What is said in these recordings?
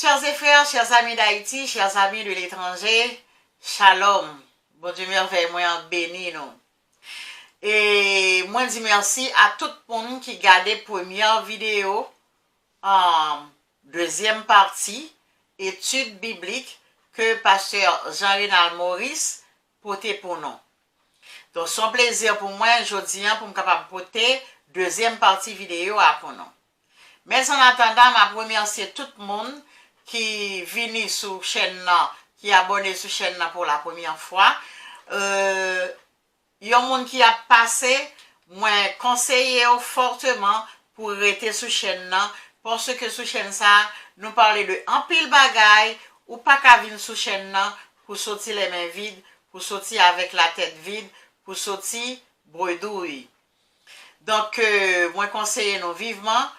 Chers et frères, chers amis d'Haïti, chers amis de l'étranger, shalom. Bon Dieu merveille, moi en béni nous. Et moi dis merci à tout le monde qui regardait première vidéo en deuxième partie, étude biblique que pasteur Jean-Renal Maurice portait pour nous. Donc son plaisir pour moi aujourd'hui pour me capable porter deuxième partie vidéo à pour nous. Mais en attendant, ma première c'est tout le monde qui vient sur chaîne qui est abonné sur chaîne pour la première fois. Il y a un monde qui a passé, moi conseiller fortement pour rester sur chaîne parce que sur chaîne ça nous parler de un pile bagaille ou pas qu'à venir sur chaîne pour sortir les mains vides, pour sortir avec la tête vide, pour sortir bredouille. Donc moi conseiller nous vivement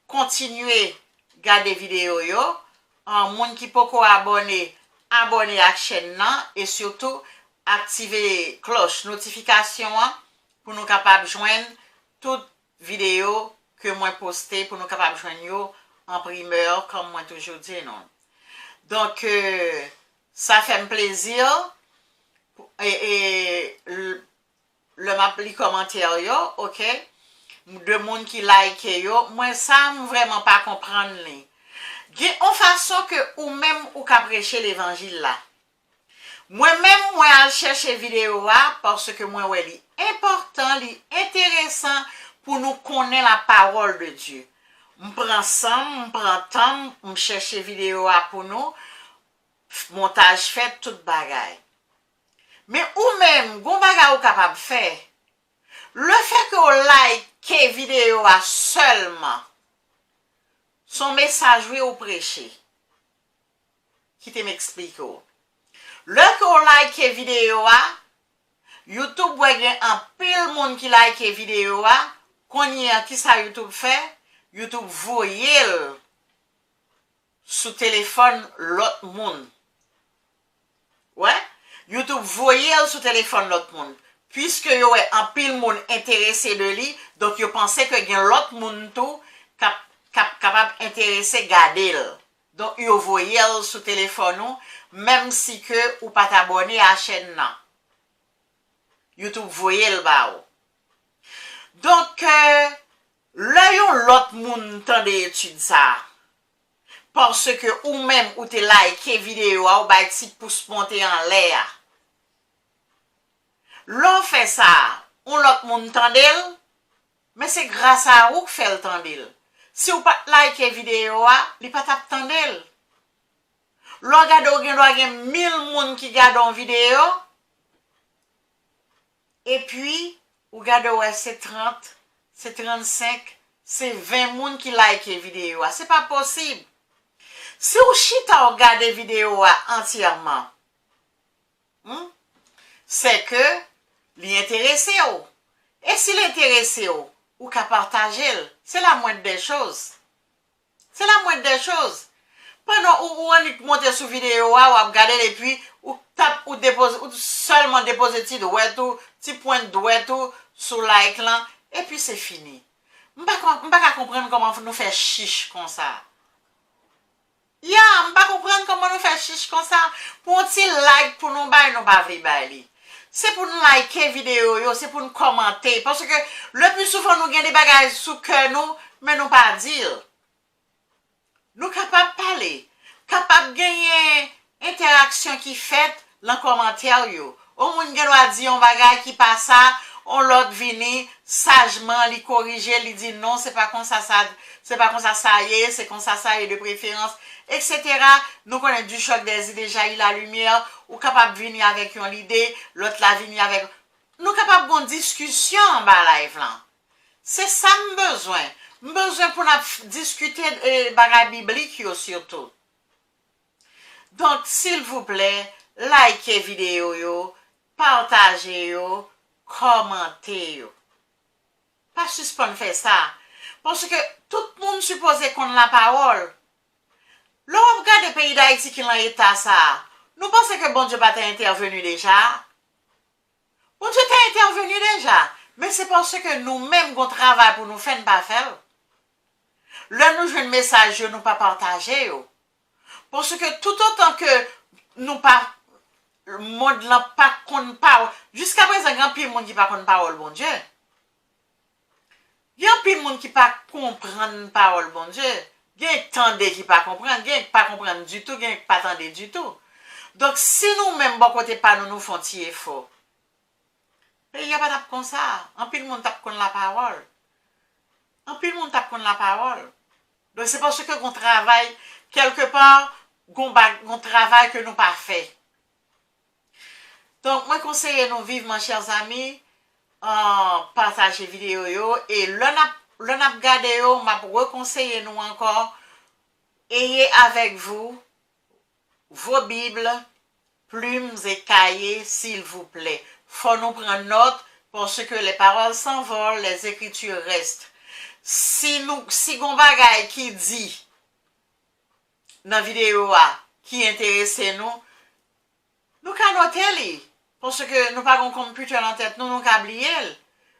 continuer garder vidéo yo en monde qui peut abonner à la chaîne et surtout activer cloche notification pour nous capable joindre toute vidéo que moi posté pour nous capable joindre yo en primeur comme moi toujours dit non. Donc ça fait un plaisir et le m'appli commentaire yo, OK, de monde qui like yo, moi ça vraiment pas comprendre les. En façon que ou même ou ka prêcher l'évangile là. Moi-même, moi, al chercher vidéo parce que moi, ouais, li important, li intéressant pour nous connaître la parole de Dieu. M'prend ça, m'prend temps, m'chercher vidéo pour nous, montage fait, tout bagaille. Mais ou même, gon bagaille ou capable faire, le fait que vous like vidéo seulement, son message oui ou prêcher, qui te m'explique. Le que vous like vidéo YouTube voit un pile monde qui like vidéo qu'on y a qui ça YouTube fait, YouTube voyait sous téléphone l'autre monde. Ouais, YouTube voyait sous téléphone l'autre monde. Puisque y a un pile monde intéressé de lui, donc yo pensait que gen l'autre monde tout capable intéressé garder. Donc yo voyait sous téléphone même si que ou pas t'abonner à la chaîne nan. YouTube voyait le ba. Donc là yon l'autre monde tande étude ça. Parce que ou même ou te like vidéo ou ba ti pouce monter en l'air. L'on fait ça, on l'autre monde tendel, mais c'est grâce à ou que fait le tendel. Si ou pas like vidéo li pas tap tendel. L'on regarde gen 1000 moun qui gade en vidéo et puis ou gade ouais c'est 30, c'est 35, c'est 20 moun qui like vidéo. C'est pas possible. Si ou chita regarde vidéo entièrement, c'est que li intéressé ou. Et si l'intéressé ou ka partager, c'est la moindre des choses. C'est la moindre des choses. Pendant ou on monte sur vidéo ou regarder et puis ou tape ou dépose ou seulement déposer petit point de doigt tout sur like là et puis c'est fini. M'pas comprendre comment nous faire chiche comme ça. M'pas comprendre comment nous faire chiche comme ça pour un petit like pour nous bailler nous pas vle. C'est pour nous liker vidéo, c'est pour nous commenter. Parce que le plus souvent, nous avons des bagages sous cœur nous, mais nous pas dire. Nous capables de parler, capables de gagner interaction qui fait dans les commentaires. Au moins, nous avons dit un bagage qui passe ça, on l'autre vini sagement, li corriger, li dit non, c'est pas comme ça, c'est pas comme ça y est, c'est comme ça y est de préférence, etc. Nous connaissons du choc des idées, jaillit la lumière, ou capable de venir avec une idée, l'autre la venir avec. Nous capables de discussion en bas live là. C'est ça besoin. Besoin pour nous discuter de bagages bibliques surtout. Donc, s'il vous plaît, likez vidéo yo, partagez yo, commentez yo. Pas suspendre faire ça. Parce que tout le monde supposé qu'on a la parole. Là, on regarde les pays d'Haïti qui l'ont état ça. Nous pensons que bon Dieu pas intervenu déjà. Bon Dieu t'a intervenu déjà. Mais c'est parce que nous-mêmes, qu'on travaille pour nous faire, pas faire. Là, nous jouons un message, nous pas partager. Parce que tout autant que nous pas, le monde n'a pas qu'on parole, jusqu'à présent, il y a un pile monde qui pas qu'on parole, bon Dieu. Il y a un pile monde qui pas comprendre parole, bon Dieu. Il y a tant de qui pas comprendre, il y a pas comprendre du tout, il y a pas attendre du tout. Donc, si nous-mêmes, bon côté pas nous font tirer fort, il n'y a pas d'ap comme ça. Un pile monde tape contre la parole. Un pile monde tape contre la parole. Donc, c'est parce que qu'on travaille quelque part, qu'on travaille que nous pas fait. Donc, moi, conseille nous vivement, chers amis, partager vidéo yo, et le nap gade yo, m'a reconseille nous encore, ayez avec vous vos Bibles, plumes et cahiers, s'il vous plaît. Faut nous prendre note parce que les paroles s'envolent, les écritures restent. Si gon bagay qui dit dans la vidéo qui intéresse nous ka noter li. Parce que nous pas un computer en tête, nous ka oublier.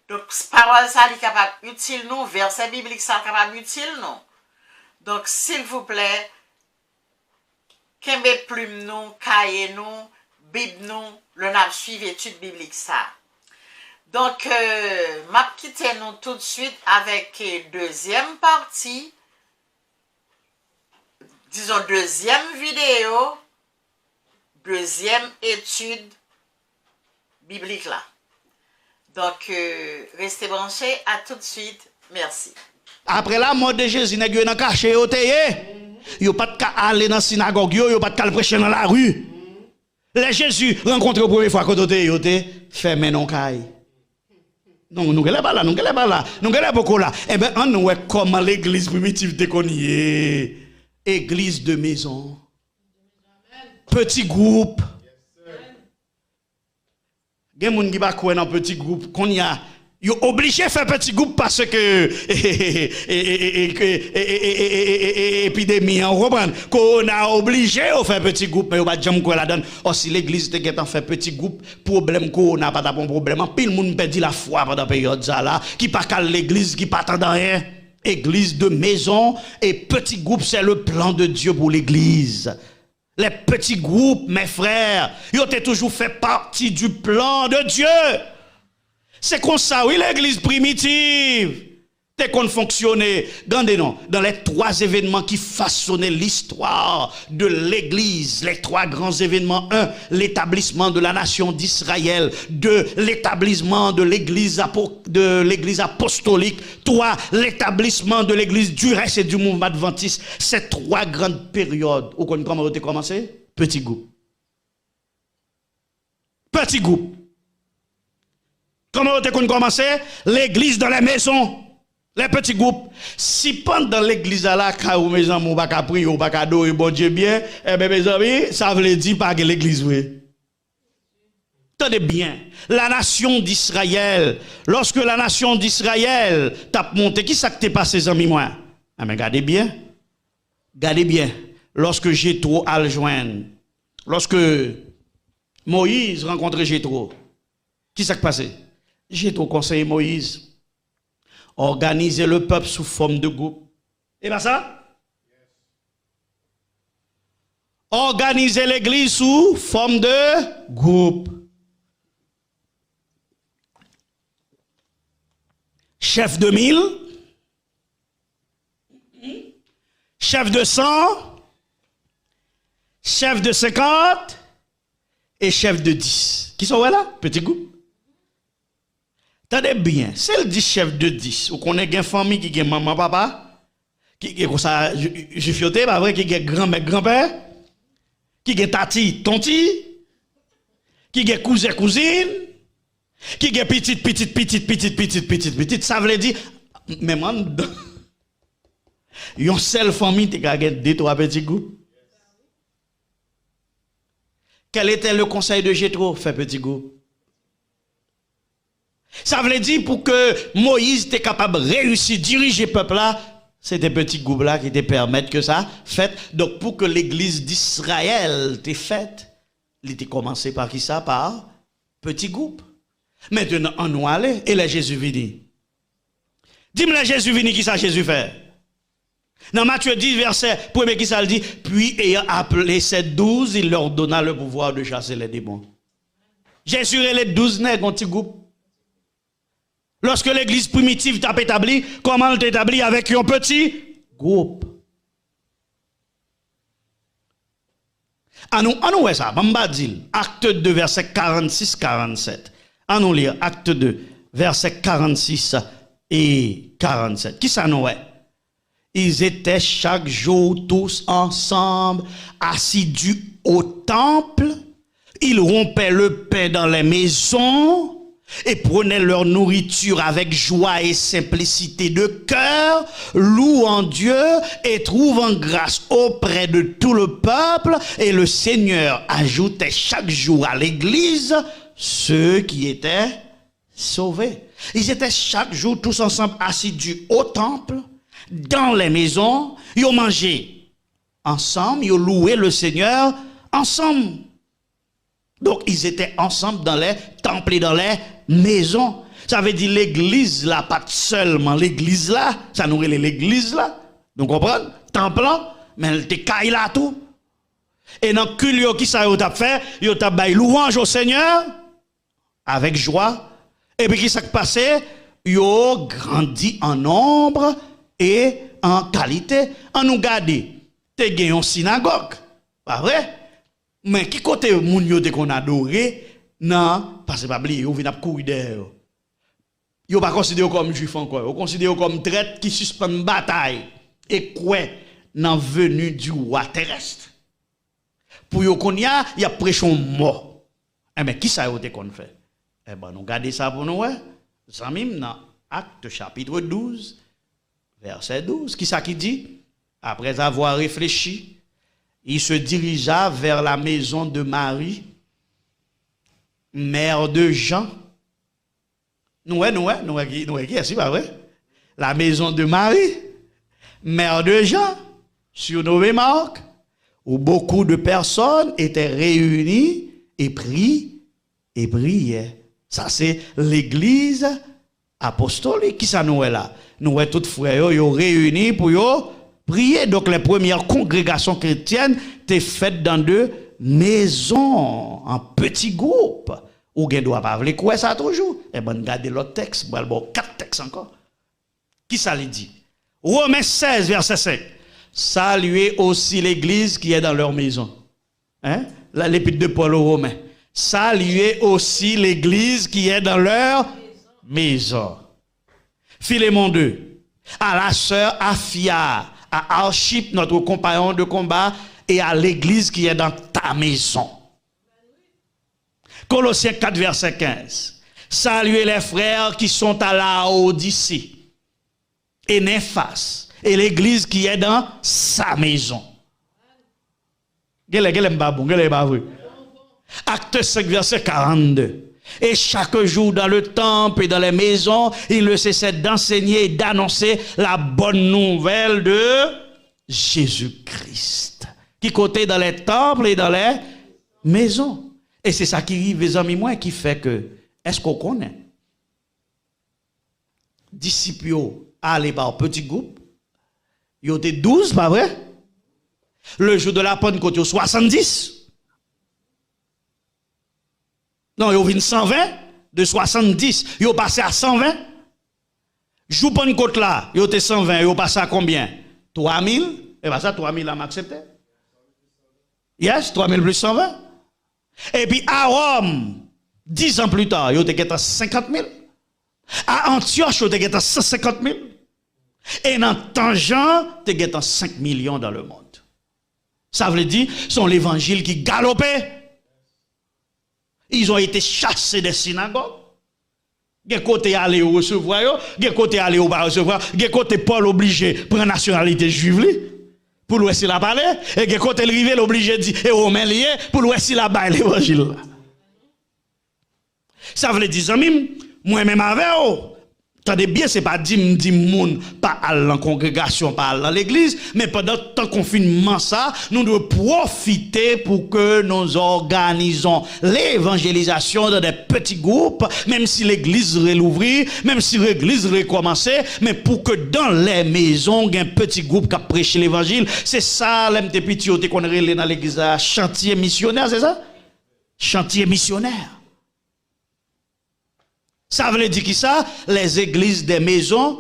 Donc parole ça li capable utile nous, verset biblique ça capable utile nous. Donc s'il vous plaît, kembe plume nous, cahier nous, Bible nous, le n'a suivi étude biblique ça. Donc, m'a quitté nous tout de suite avec deuxième partie, disons deuxième vidéo, deuxième étude biblique là. Donc, restez branchés, à tout de suite, merci. Après la mort de Jésus, nèg yo nan caché yo teye. Yo pas de aller dans synagogue yo pas de prêcher dans la rue. Les Jésus rencontre la première fois quand yo te fermé non caille. Non, nous gele pas là, nous gele pas là. Nous gele beaucoup là. Eh ben on voit comment l'église primitive te connait. Église de maison. Petit groupe. Gen moun ki ba kwen dans petit groupe qu'on y a yo obligé faire petit groupe parce que épidémie on comprend qu'on a obligé de faire petit groupe mais on va jamais quoi la donne aussi l'église te get en fait petit groupe problème qu'on a pas de problème en pile monde perdit la foi pendant période ça là qui pas cal l'église qui pas attend rien église de maison et petit groupe c'est le plan de Dieu pour l'église. Les petits groupes mes frères ils ont toujours fait partie du plan de Dieu. C'est comme ça, oui, l'église primitive. T'es qu'on fonctionnait. Regardez, non, dans les trois événements qui façonnaient l'histoire de l'église, les trois grands événements. 1, l'établissement de la nation d'Israël. 2, l'établissement de l'église apostolique. 3, l'établissement de l'église du reste et du mouvement adventiste. Ces trois grandes périodes. Où comment on a commencé? Petit groupe. Petit groupe. Comment on a commencé? L'église dans les maisons, les petits groupes. Si pendant l'église là, quand mes amis n'ont pas prier ou pas adorer bon Dieu bien, eh bien mes amis, ça veut dire pas que l'église oui. Tenez bien, la nation d'Israël, lorsque la nation d'Israël t'a monté, qui ça que t'es passé mes amis moi? Ah mais regardez bien, lorsque Jétro a le joindre, lorsque Moïse rencontre Jétro, qui ça que passé? J'ai trop conseillé Moïse. Organiser le peuple sous forme de groupe. Et bien ça? Organiser l'église sous forme de groupe. Chef de 1000. Chef de 100. Chef de 50. Et chef de 10. Qui sont là? Petit groupe. Tenez bien, c'est le 10 chef de 10. Ou qu'on ait une famille qui a maman, papa, qui est comme ça, je fioté, pas vrai, qui a grand-mère, grand-père, qui a tati, tonti, qui a cousin, cousine, qui a petite, ça veut dire, même en dedans, une seule famille, qui a 2-3 petits groupes. Quel était le conseil de Jétro? Fait petit groupe. Ça veut dire pour que Moïse était capable de réussir, diriger le peuple là, c'est des petits groupes là qui te permettent que ça fait. Donc pour que l'église d'Israël t'ait faite, il était commencé par qui ça? Par petit groupe. Maintenant on nous aller et là Jésus vini. Dis-moi Jésus vini qui ça Jésus fait? Dans Matthieu 10, verset 1er, qui ça le dit? Puis ayant appelé ces 12, il leur donna le pouvoir de chasser les démons. Jésus et les 12 nègres, un petit groupe. Lorsque l'église primitive t'a établi, comment elle t'établit? Avec un petit groupe. Anou ouais ça, Bambadil, acte 2, verset 46-47. Anou lire acte 2, verset 46 et 47. Qui ça nous est? Ils étaient chaque jour tous ensemble, assidus au temple. Ils rompaient le pain dans les maisons et prenaient leur nourriture avec joie et simplicité de cœur, louant Dieu et trouvant grâce auprès de tout le peuple. Et le Seigneur ajoutait chaque jour à l'église ceux qui étaient sauvés. Ils étaient chaque jour tous ensemble assidus au temple, dans les maisons, ils ont mangé ensemble, ils ont loué le Seigneur ensemble. Donc, ils étaient ensemble dans les temples et dans les maisons. Ça veut dire l'église là, pas seulement l'église là, ça nous relève l'église là. Donc, comprenez? Temple là, mais elle était caille là tout. Et dans le culte qui ça a fait, ils ont fait louange au Seigneur avec joie. Et puis, qui s'est passé? Ils ont grandi en nombre et en qualité. En nous garder, tu gagné une synagogue. Pas vrai? Mais qui côté moun yo te qu'on adoré? Non, parce que pas oublier, yo vient courir derrière. Yo pas considéré comme juif encore, yo considéré comme traître qui suspend bataille et quoi dans venue du roi terrestre. Pour yo qu'on y a prêché mort. Eh mais qui ça yo te qu'on fait? Eh ben nous garder ça pour nous ouais. Zamim dans Acte chapitre 12 verset 12, qui ça qui dit? Après avoir réfléchi, il se dirigea vers la maison de Marie, mère de Jean. Nous, qui est-ce pas vrai? La maison de Marie, mère de Jean, surnommée Marc, où beaucoup de personnes étaient réunies et priaient. Ça, c'est l'église apostolique. Qui ça nous est là? Nous sommes tous frères, ils sont réunis pour prier. Donc, les premières congrégations chrétiennes étaient faites dans deux maisons, en petits groupes. Ou bien doit pas vouloir quoi ça toujours? Eh ben, regardez l'autre texte, bon, 4 textes encore. Qui ça lui dit? Romains 16, verset 5. Saluez aussi l'église qui est dans leur maison. Hein? L'épître de Paul aux Romains. Saluez aussi l'église qui est dans leur maison. Philémon 2. À la sœur Aphia, à Archip, notre compagnon de combat, et à l'église qui est dans ta maison. Colossiens 4, verset 15. Saluez les frères qui sont à Laodicée et Néphas, et l'église qui est dans sa maison. Acte 5, verset 42. Et chaque jour dans le temple et dans les maisons, il ne cessait d'enseigner et d'annoncer la bonne nouvelle de Jésus-Christ. Qui côté dans les temples et dans les maisons. Et c'est ça qui arrive, les amis, moi, qui fait que, est-ce qu'on connaît? Disciples allaient par petits groupes. Ils étaient 12, pas vrai? Le jour de la Pentecôte, ils 70. Non, ils viennent 120. De 70, ils ont passé à 120. Jour Pentecôte là, ils étaient 120, ils ont passé à combien? 3000. Et bien ça, 3000 à m'accepter. Yes, 3000 plus 120. Et puis à Rome, 10 ans plus tard, ils étaient à 50 000. À Antioche, ils étaient à 150 000. Et dans Tangent, ils étaient à 5 millions dans le monde. Ça veut dire, sont l'évangile qui galopait. Ils ont été chassés des synagogues. Gen côté aller au recevoir, gen côté aller au pas recevoir, gen côté Paul obligé prendre nationalité juive pour le si la parler et gen côté rivé l'obligé dit et romain lié pour le si la bail l'évangile. Ça veut dire amis, moi même avec Attendez bien, c'est pas dit moun pas à la congrégation, pas à l'église, mais pendant tant confinement ça, nous devons profiter pour que nous organisons l'évangélisation dans des petits groupes, même si l'église réouvrit, même si l'église recommence, mais pour que dans les maisons, il y ait un petit groupe qui prêche l'évangile. C'est ça, l'MT petit qu'on relève dans l'église, chantier missionnaire, c'est ça? Chantier missionnaire. Ça veut dire qui ça? Les églises des maisons,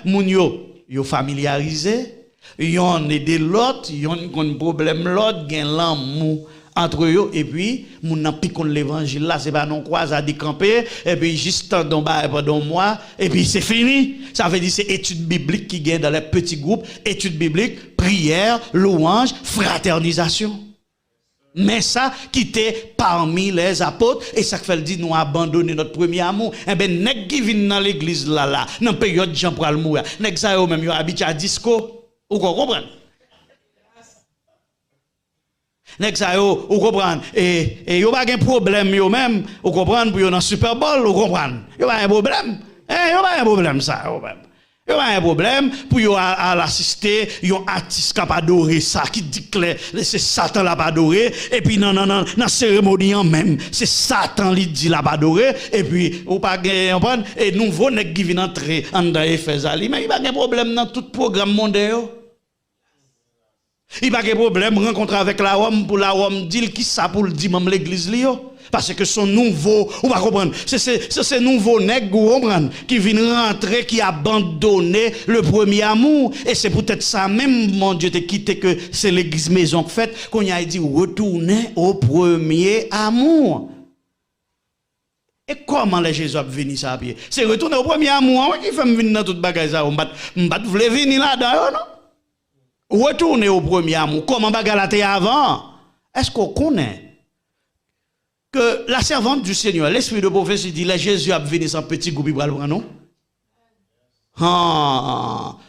moun yo familiarisé, yon aidé l'autre, yon un problème l'autre, gen l'amour entre eux, et puis moun nan pi kon l'évangile là, c'est pas non croise à décamper, et puis juste dans bas pendant mois, et puis c'est fini. Ça veut dire c'est études bibliques qui gagnent dans les petits groupes, études bibliques, prière, louange, fraternisation. Mais ça, qui était parmi les apôtres, et ça fait dit nous abandonner notre premier amour. Eh ben, nèg qui vient dans l'église là, dans période Jean pour mourir, nèg ça yo même yo habitué à disco. Ou comprendre? Nèg ça yo, ou comprendre? Et yo pas un problème yo même, ou comprendre pour yo dans Super Bowl, ou comprendre? Yo pas un problème. Yo pas un problème ça, yo même. Il y a un problème pour à l'assister, il y a un artiste qui n'a pas adoré ça, qui dit que c'est Satan l'a pas adoré, et puis non, dans la cérémonie même, c'est Satan qui dit l'a pas adoré, et puis, ou pas comprendre, et nouveau nèg qui vient entrer en dans Éphèse ali, mais il n'y a pas de problème dans tout programme mondial. Il n'y a pas de problème rencontrer avec la Rome pour la Rome dire qui ça pour le dire même l'église li yo. Parce que son nouveau, ou pas comprendre, c'est nouveau nègre qui vient rentrer, qui a abandonné le premier amour. Et c'est peut-être ça même, mon Dieu, te quitté que c'est l'église maison faite, qu'on a dit retourner au premier amour. Et comment les Jésus a venu ça à pied? C'est retourner au premier amour, qui fait venir dans toute bagaille ça. On va venir là-dedans, non? Retourner au premier amour. Comment bagaille avant? Est-ce qu'on connaît? Que la servante du Seigneur, l'esprit de prophétie dit, là, Jésus a venu sans petit groupe, il va le prendre, non?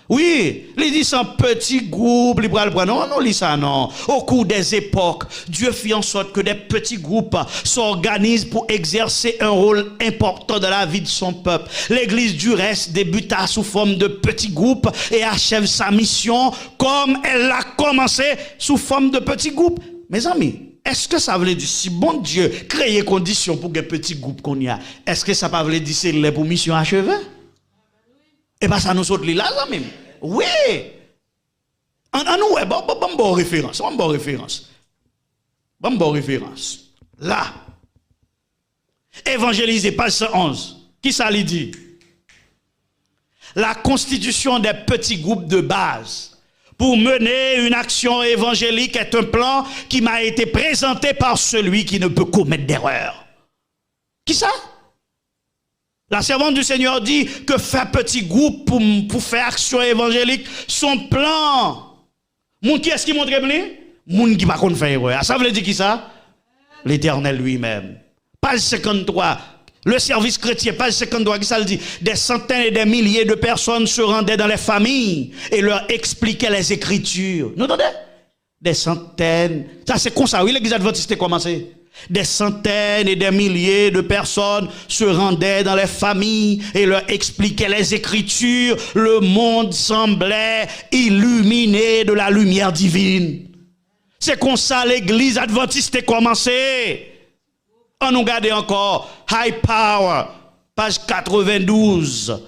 Oui, il dit sans petit groupe, il va le prendre, non, non, il dit ça, non. Au cours des époques, Dieu fit en sorte que des petits groupes s'organisent pour exercer un rôle important dans la vie de son peuple. L'église du reste débuta sous forme de petits groupes et achève sa mission comme elle l'a commencé sous forme de petits groupes. Mes amis, est-ce que ça veut dire si bon Dieu crée conditions pour que petit groupe qu'on y a, est-ce que ça pas veut dire c'est les pour mission achevée? Et pas ça nous saute là même. Oui. En nous bon référence, bon référence. Bon référence. Là. Évangéliser page 111. Qui ça lui dit? La constitution des petits groupes de base pour mener une action évangélique est un plan qui m'a été présenté par celui qui ne peut commettre d'erreur. Qui ça? La servante du Seigneur dit que faire petit groupe pour faire action évangélique, son plan. Moun qui est-ce qui montre bien? Moun qui va pas faire erreur. Ça veut dire qui ça? L'Éternel lui-même. Page 53. Le service chrétien, page 53, qui ça le dit? Des centaines et des milliers de personnes se rendaient dans les familles et leur expliquaient les Écritures. Vous entendez? Des centaines. Ça, c'est comme ça. Oui, l'église adventiste a commencé. Des centaines et des milliers de personnes se rendaient dans les familles et leur expliquaient les Écritures. Le monde semblait illuminé de la lumière divine. C'est comme ça l'église adventiste a commencé. On nous regarde encore High Power, page 92.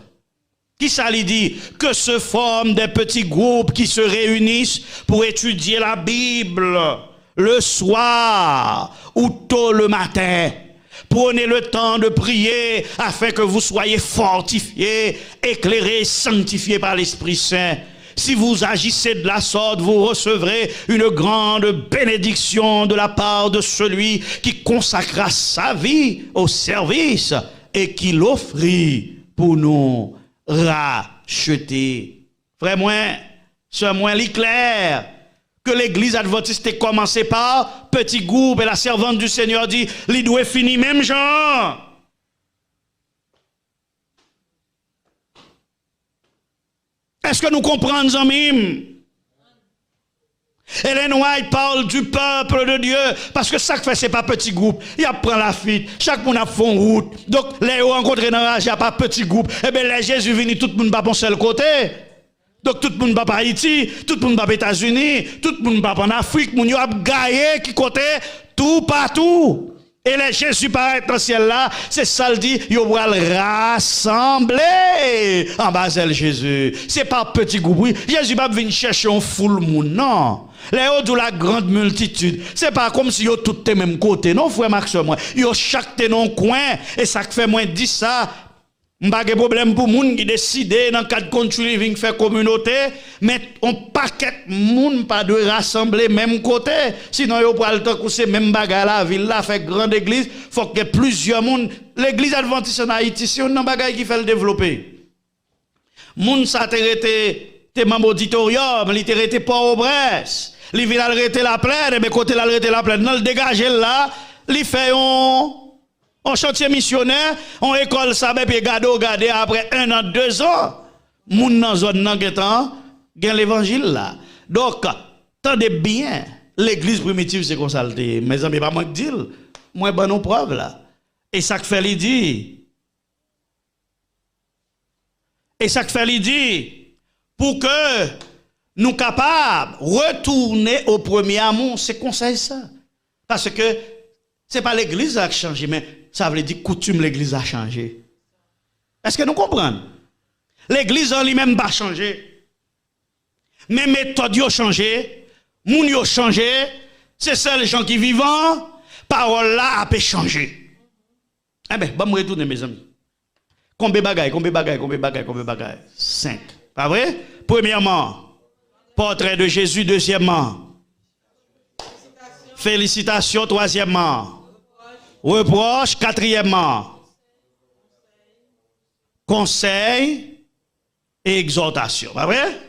Qui ça lui dit? Que se forment des petits groupes qui se réunissent pour étudier la Bible le soir ou tôt le matin. Prenez le temps de prier afin que vous soyez fortifiés, éclairés, sanctifiés par l'Esprit Saint. Si vous agissez de la sorte, vous recevrez une grande bénédiction de la part de celui qui consacra sa vie au service et qui l'offrit pour nous racheter. Frère moi, sœur moi, clair que l'église adventiste est commencé par petit groupe et la servante du Seigneur dit, il doit finir même genre. Est-ce que nous comprenons, amis? Ellen White parle du peuple de Dieu parce que ça que fait c'est pas petit groupe. Il prend la fuite, chaque monde a fond route. Donc les rencontrés dans la rage, il n'y a pas petit groupe. Eh bien les Jésus venu tout le monde pas pour seul côté. Donc tout le monde va pas Haïti, tout le monde va aux États-Unis, tout le monde va en Afrique, moun yo a gaillé qui côté tout partout. Et les Jésus paraît dans le ciel là, c'est ça le dit, yo va le rassembler en bas de Jésus. C'est pas petit groupe. Oui. Jésus va venir chercher un foule moun non. Les autres de la grande multitude, c'est pas comme si yo tout te même côté non frère Max moi. Yo chaque te non coin et ça fait moins dit ça. M'pa de problème pour moun qui décide dans cadre country living faire communauté, mais on paquet moun pas de rassembler même côté, sinon yo pral temps que c'est même bagarre la ville là fait grande église, faut que plusieurs moun l'église adventiste en Haïti c'est un bagage qui fait le développer. Moun ça te membre auditorium, li te pas au Brest. Li vient arrêter la plaine, mais côté l'arrêter la plaine, dans le dégager là, li fait on chantier missionnaire, on école ça puis garder après 1 an 2 ans, moun dans zone nan gen l'évangile là. Donc tendez bien, l'église primitive c'est comme ça mes amis pas moi dire, moi ben non preuve là. Et ça que fait li dit. Et ça que fait li dit pour que nous capables retourner au premier amour, c'est conseil ça. Parce que c'est pas l'église qui a changé, mais ça veut dire coutume l'église a changé. Est-ce que nous comprenons? L'église en lui-même pas changé. Mais méthode ont changé, moun yo changé, c'est seuls gens qui vivant, parole là a peut changer. Eh ben, bon me retourner mes amis. Combien bagaille? 5. Pas vrai? Premièrement, portrait de Jésus. Deuxièmement, félicitations. Troisièmement, reproche. Quatrièmement, conseil et exhortation. Pas vrai?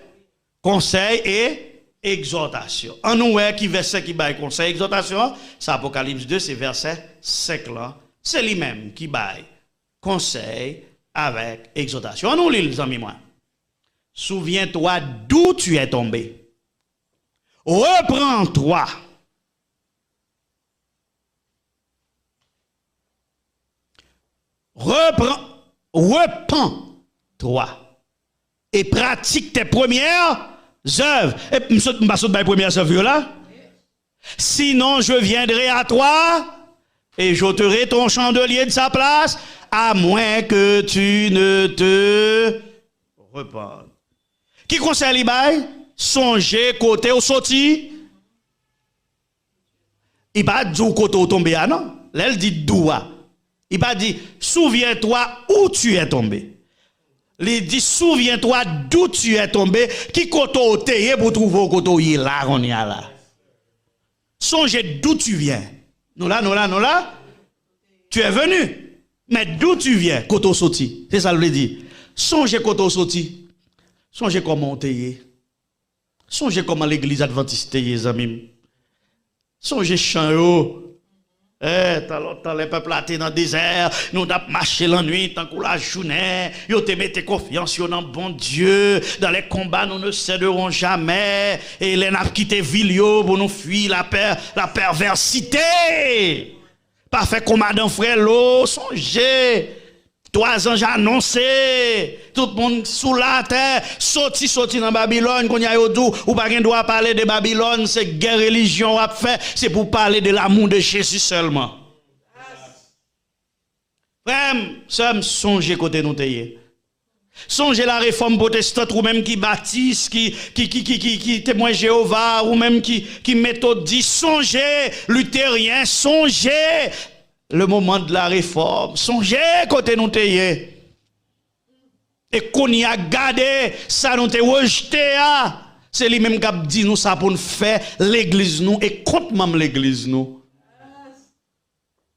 Conseil et exhortation. En nous, qui verset qui baille conseil et exhortation, c'est Apocalypse 2, c'est verset 5 là. C'est lui-même qui baille conseil avec exhortation. En nous, les amis, moi. Souviens-toi d'où tu es tombé. Reprends-toi. Repends-toi. Et pratique tes premières œuvres. Et je ne pas les premières œuvres là. Sinon, je viendrai à toi et j'ôterai ton chandelier de sa place, à moins que tu ne te repentes. Qui conseille l'ibay? Songez côté au sorti. Il pas dit côté au tombé, non? Là, il dit doua. Il pas dit souviens-toi où tu es tombé. Il dit souviens-toi d'où tu es tombé. Qui côté au terre pour trouver côté là, on y a là. Songez d'où tu viens. Nous là. Tu es venu. Mais d'où tu viens, côté au sorti. C'est ça le dit. Songez côté au sorti. Songez comment on t'est. Songez comment l'église adventiste les amis. Songez chant yo. Tant les peuples étaient dans le désert, nous avons marché la nuit tant que la journée. Yo te mettez confiance dans bon Dieu. Dans les combats, nous ne céderons jamais. Et les n'a quitté ville pour nous fuir la perversité. Pas fait comme Madame Frère l'eau, songez. 3 ans j'ai annoncé, tout le monde sous la terre, sorti dans Babylone, qu'on y a ou pas qu'on doit parler de Babylone, c'est guerre religion à faire, c'est pour parler de l'amour de Jésus seulement. Frère, songez côté nous tailler. Songez la réforme protestante ou même qui baptise, qui témoin Jéhovah ou même qui méthodiste, songez luthérien, songez le moment de la réforme. Songez côté nous taillé. Et qu'on y a gardé, ça nous te rejeté. C'est lui-même qui a dit nous ça pour nous faire l'église nous et contre même l'église nous.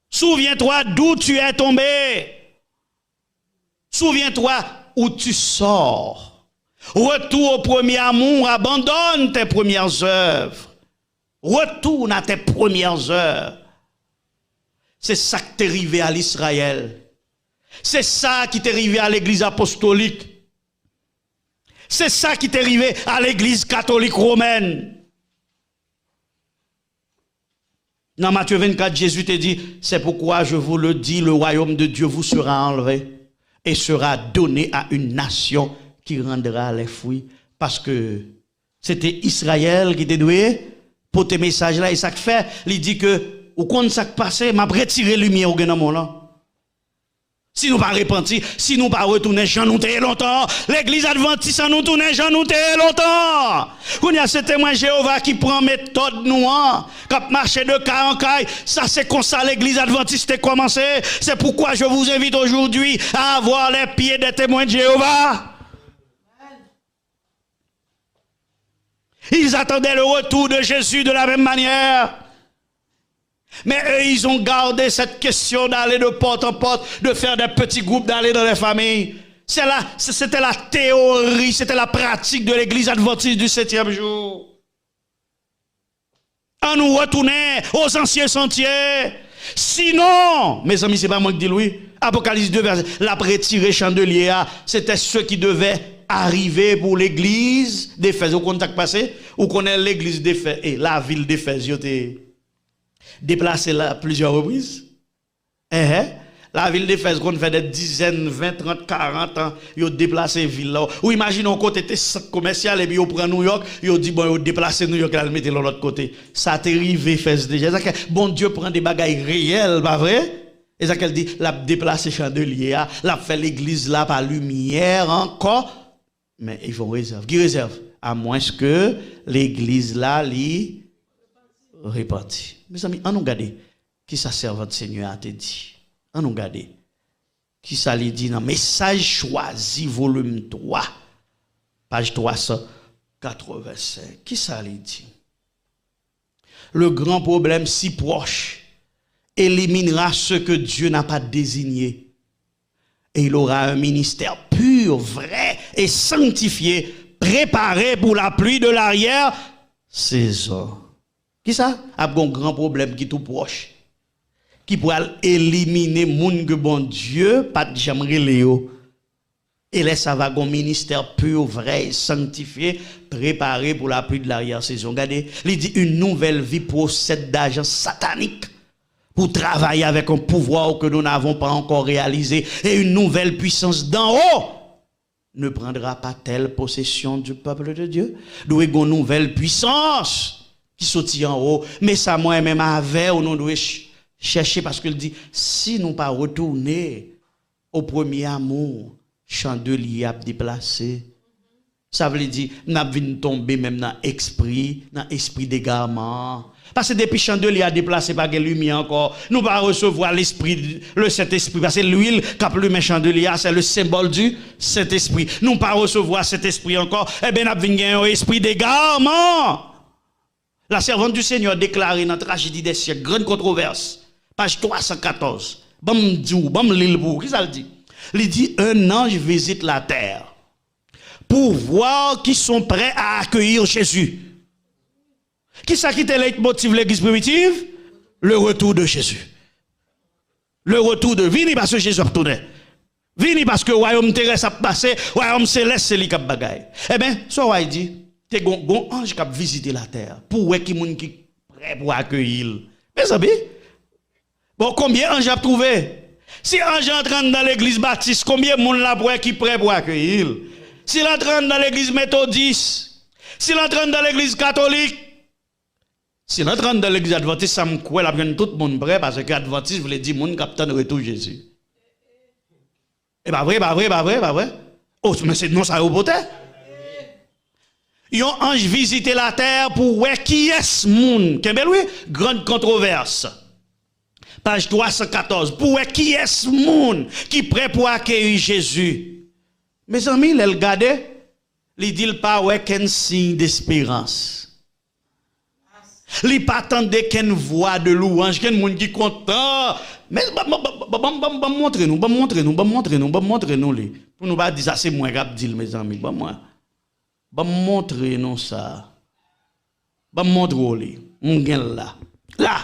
Souviens-toi d'où tu es tombé. Souviens-toi où tu sors. Retour au premier amour, abandonne tes premières œuvres. Retourne à tes premières œuvres. C'est ça qui t'est arrivé à l'Israël. C'est ça qui t'est arrivé à l'église apostolique. C'est ça qui t'est arrivé à l'église catholique romaine. Dans Matthieu 24, Jésus te dit, c'est pourquoi je vous le dis, le royaume de Dieu vous sera enlevé et sera donné à une nation qui rendra les fruits. Parce que c'était Israël qui était doué pour tes messages là. Et ça fait, il dit que, au compte ça qui passe, m'a retiré lumière au dans mon là. Si nous pas repenti, si nous pas retourner, j'en nous t'ai longtemps. L'église adventiste, nous tourner, j'en nous t'ai longtemps. Quand il y a ce témoin Jéhovah qui prend méthode noire, qui marche de cas en cas, ça c'est comme ça l'église adventiste a commencé. C'est pourquoi je vous invite aujourd'hui à avoir les pieds des témoins de Jéhovah. Ils attendaient le retour de Jésus de la même manière. Mais eux, ils ont gardé cette question d'aller de porte en porte, de faire des petits groupes, d'aller dans les familles. C'était la théorie, c'était la pratique de l'église adventiste du 7e jour. On nous retournait aux anciens sentiers. Sinon, mes amis, c'est pas moi qui dis oui. Apocalypse 2, verset, la retiré chandelier, c'était ceux qui devaient arriver pour l'église d'Éphèse. Au contact passé, ou connaît l'église d'Éphèse et la ville d'Éphèse, déplacé là plusieurs reprises. La ville d'Éphèse, qu'on fait des dizaines, 20, 30, 40 ans, ils ont déplacé la ville là. Ou imaginons qu'on était centre commercial et puis ils prennent New York, ils ont dit, bon, ils ont déplacé New York et ils le mettent de l'autre côté. Ça a arrivé Éphèse déjà. Bon Dieu prend des bagailles réelles, pas vrai? Et ça qu'elle dit, l'a déplacé chandelier, l'a fait l'église là par lumière encore. Mais ils font réserve. Qui réserve? À moins que l'église là, li répartie. Mes amis, on nous regarde qui ça servante Seigneur a te dit. On nous regarde qui ça lui dit dans message choisi volume 3 page 385. Qui ça lui dit? Le grand problème si proche éliminera ce que Dieu n'a pas désigné. Et il aura un ministère pur, vrai et sanctifié, préparé pour la pluie de l'arrière-saison. Qui ça? A un grand problème qui est tout proche. Qui pourra éliminer moun que bon Dieu, pas de jamais léo. Et là, ça va un ministère pur, vrai et sanctifié, préparé pour la pluie de l'arrière-saison. Regardez, il dit une nouvelle vie procède d'agents sataniques pour travailler avec un pouvoir que nous n'avons pas encore réalisé. Et une nouvelle puissance d'en haut ne prendra pas telle possession du peuple de Dieu. Nous avons une nouvelle puissance qui sortit en haut, mais ça moi-même avait, on doit chercher parce qu'il dit, si nous pas retourner au premier amour, chandelier a déplacé. Ça veut dire, nous avons tomber même dans l'esprit d'égarement. Parce que depuis chandelier a déplacé par la lumière encore, nous pas recevoir l'esprit, le Saint-Esprit. Parce que l'huile qui a plumé chandelier, c'est le symbole du Saint-Esprit. Nous pas recevoir cet esprit encore, eh bien, nous avons un esprit d'égarement. La servante du Seigneur déclaré dans la tragédie des siècles, grande controverse, page 314. Bam diou, bam l'île pour. Qui ça le dit? Il dit, un ange visite la terre pour voir qui sont prêts à accueillir Jésus. Qui ça qui était le leitmotiv de l'église primitive? Le retour de Jésus. Le retour de Vini parce que Jésus a retourné. Vini parce que le royaume terrestre a passé, le royaume céleste c'est lui qui a bagaille. Eh bien, ça il dit, t'es gon ange qui a visité la terre pour voir qui moun qui prêt pour accueillir. Mes amis, bon, combien ange a trouvé? Si ange entre dans l'église baptiste, combien de monde là qui prêt pour accueillir? S'il entre dans l'église méthodiste, s'il entre dans l'église catholique, s'il entre dans l'église adventiste, ça me croit la tout le monde prêt parce que adventiste voulait dire monde capitaine de retour Jésus. Et pas vrai. Oh, mais c'est non ça au pote. Yon ange visité la terre pour voir qui est ce monde. Oui, grande controverse. Page 314. Pour voir qui est ce monde qui est prêt pour accueillir Jésus. Mes amis, les regarder, ils disent pas ouais qu'un signe d'espérance. Ils pas attendre qu'une voix de louange, qu'un monde qui content. Mais montrer nous. Pour nous pas dire ça c'est moins grave dire mes amis, moi. Montrer nous ça. Montrer là. Là.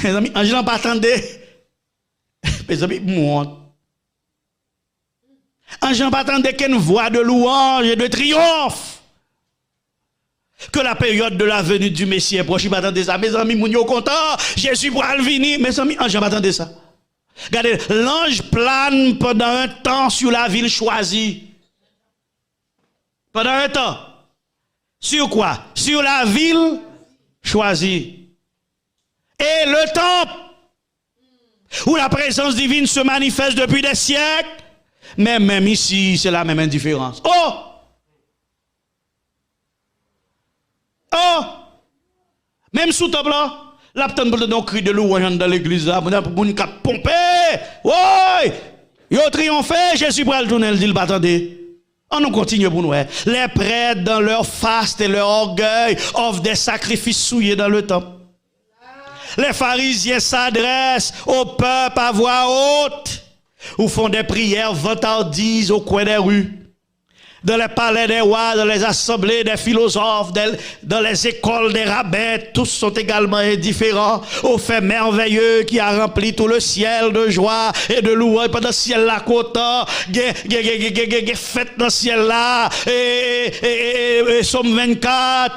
Mes amis, ange n'a pas attendu. Mes amis, montre. Ange n'a pas attendu qu'une voix de louange et de triomphe. que la période de la venue du Messie est proche. Je m'attendais ça. Mes amis, moun yo content. Jésus pour venir. Mes amis, je m'attendais ça. Regardez, l'ange plane pendant un temps sur la ville choisie. Pendant un temps. Sur quoi? Sur la ville choisie. Et le temple où la présence divine se manifeste depuis des siècles. Mais même ici, c'est la même indifférence. Oh! Oh! Même sous top là, l'aptan pour donner un cri de louange dans l'église là, pour nous cap pomper. Ouais! Yo triomphé, Jésus pour le tourner, il dit, attendez. On nous continue pour nous. Les prêtres, dans leur faste et leur orgueil, offrent des sacrifices souillés dans le temple. Les pharisiens s'adressent au peuple à voix haute, ou font des prières vantardises au coin des rues. Dans les palais des rois, dans les assemblées des philosophes, dans les écoles des rabbins, tous sont également indifférents au fait merveilleux qui a rempli tout le ciel de joie et de louange. Pendant le ciel là, content, fête dans le ciel là, et Somme 24,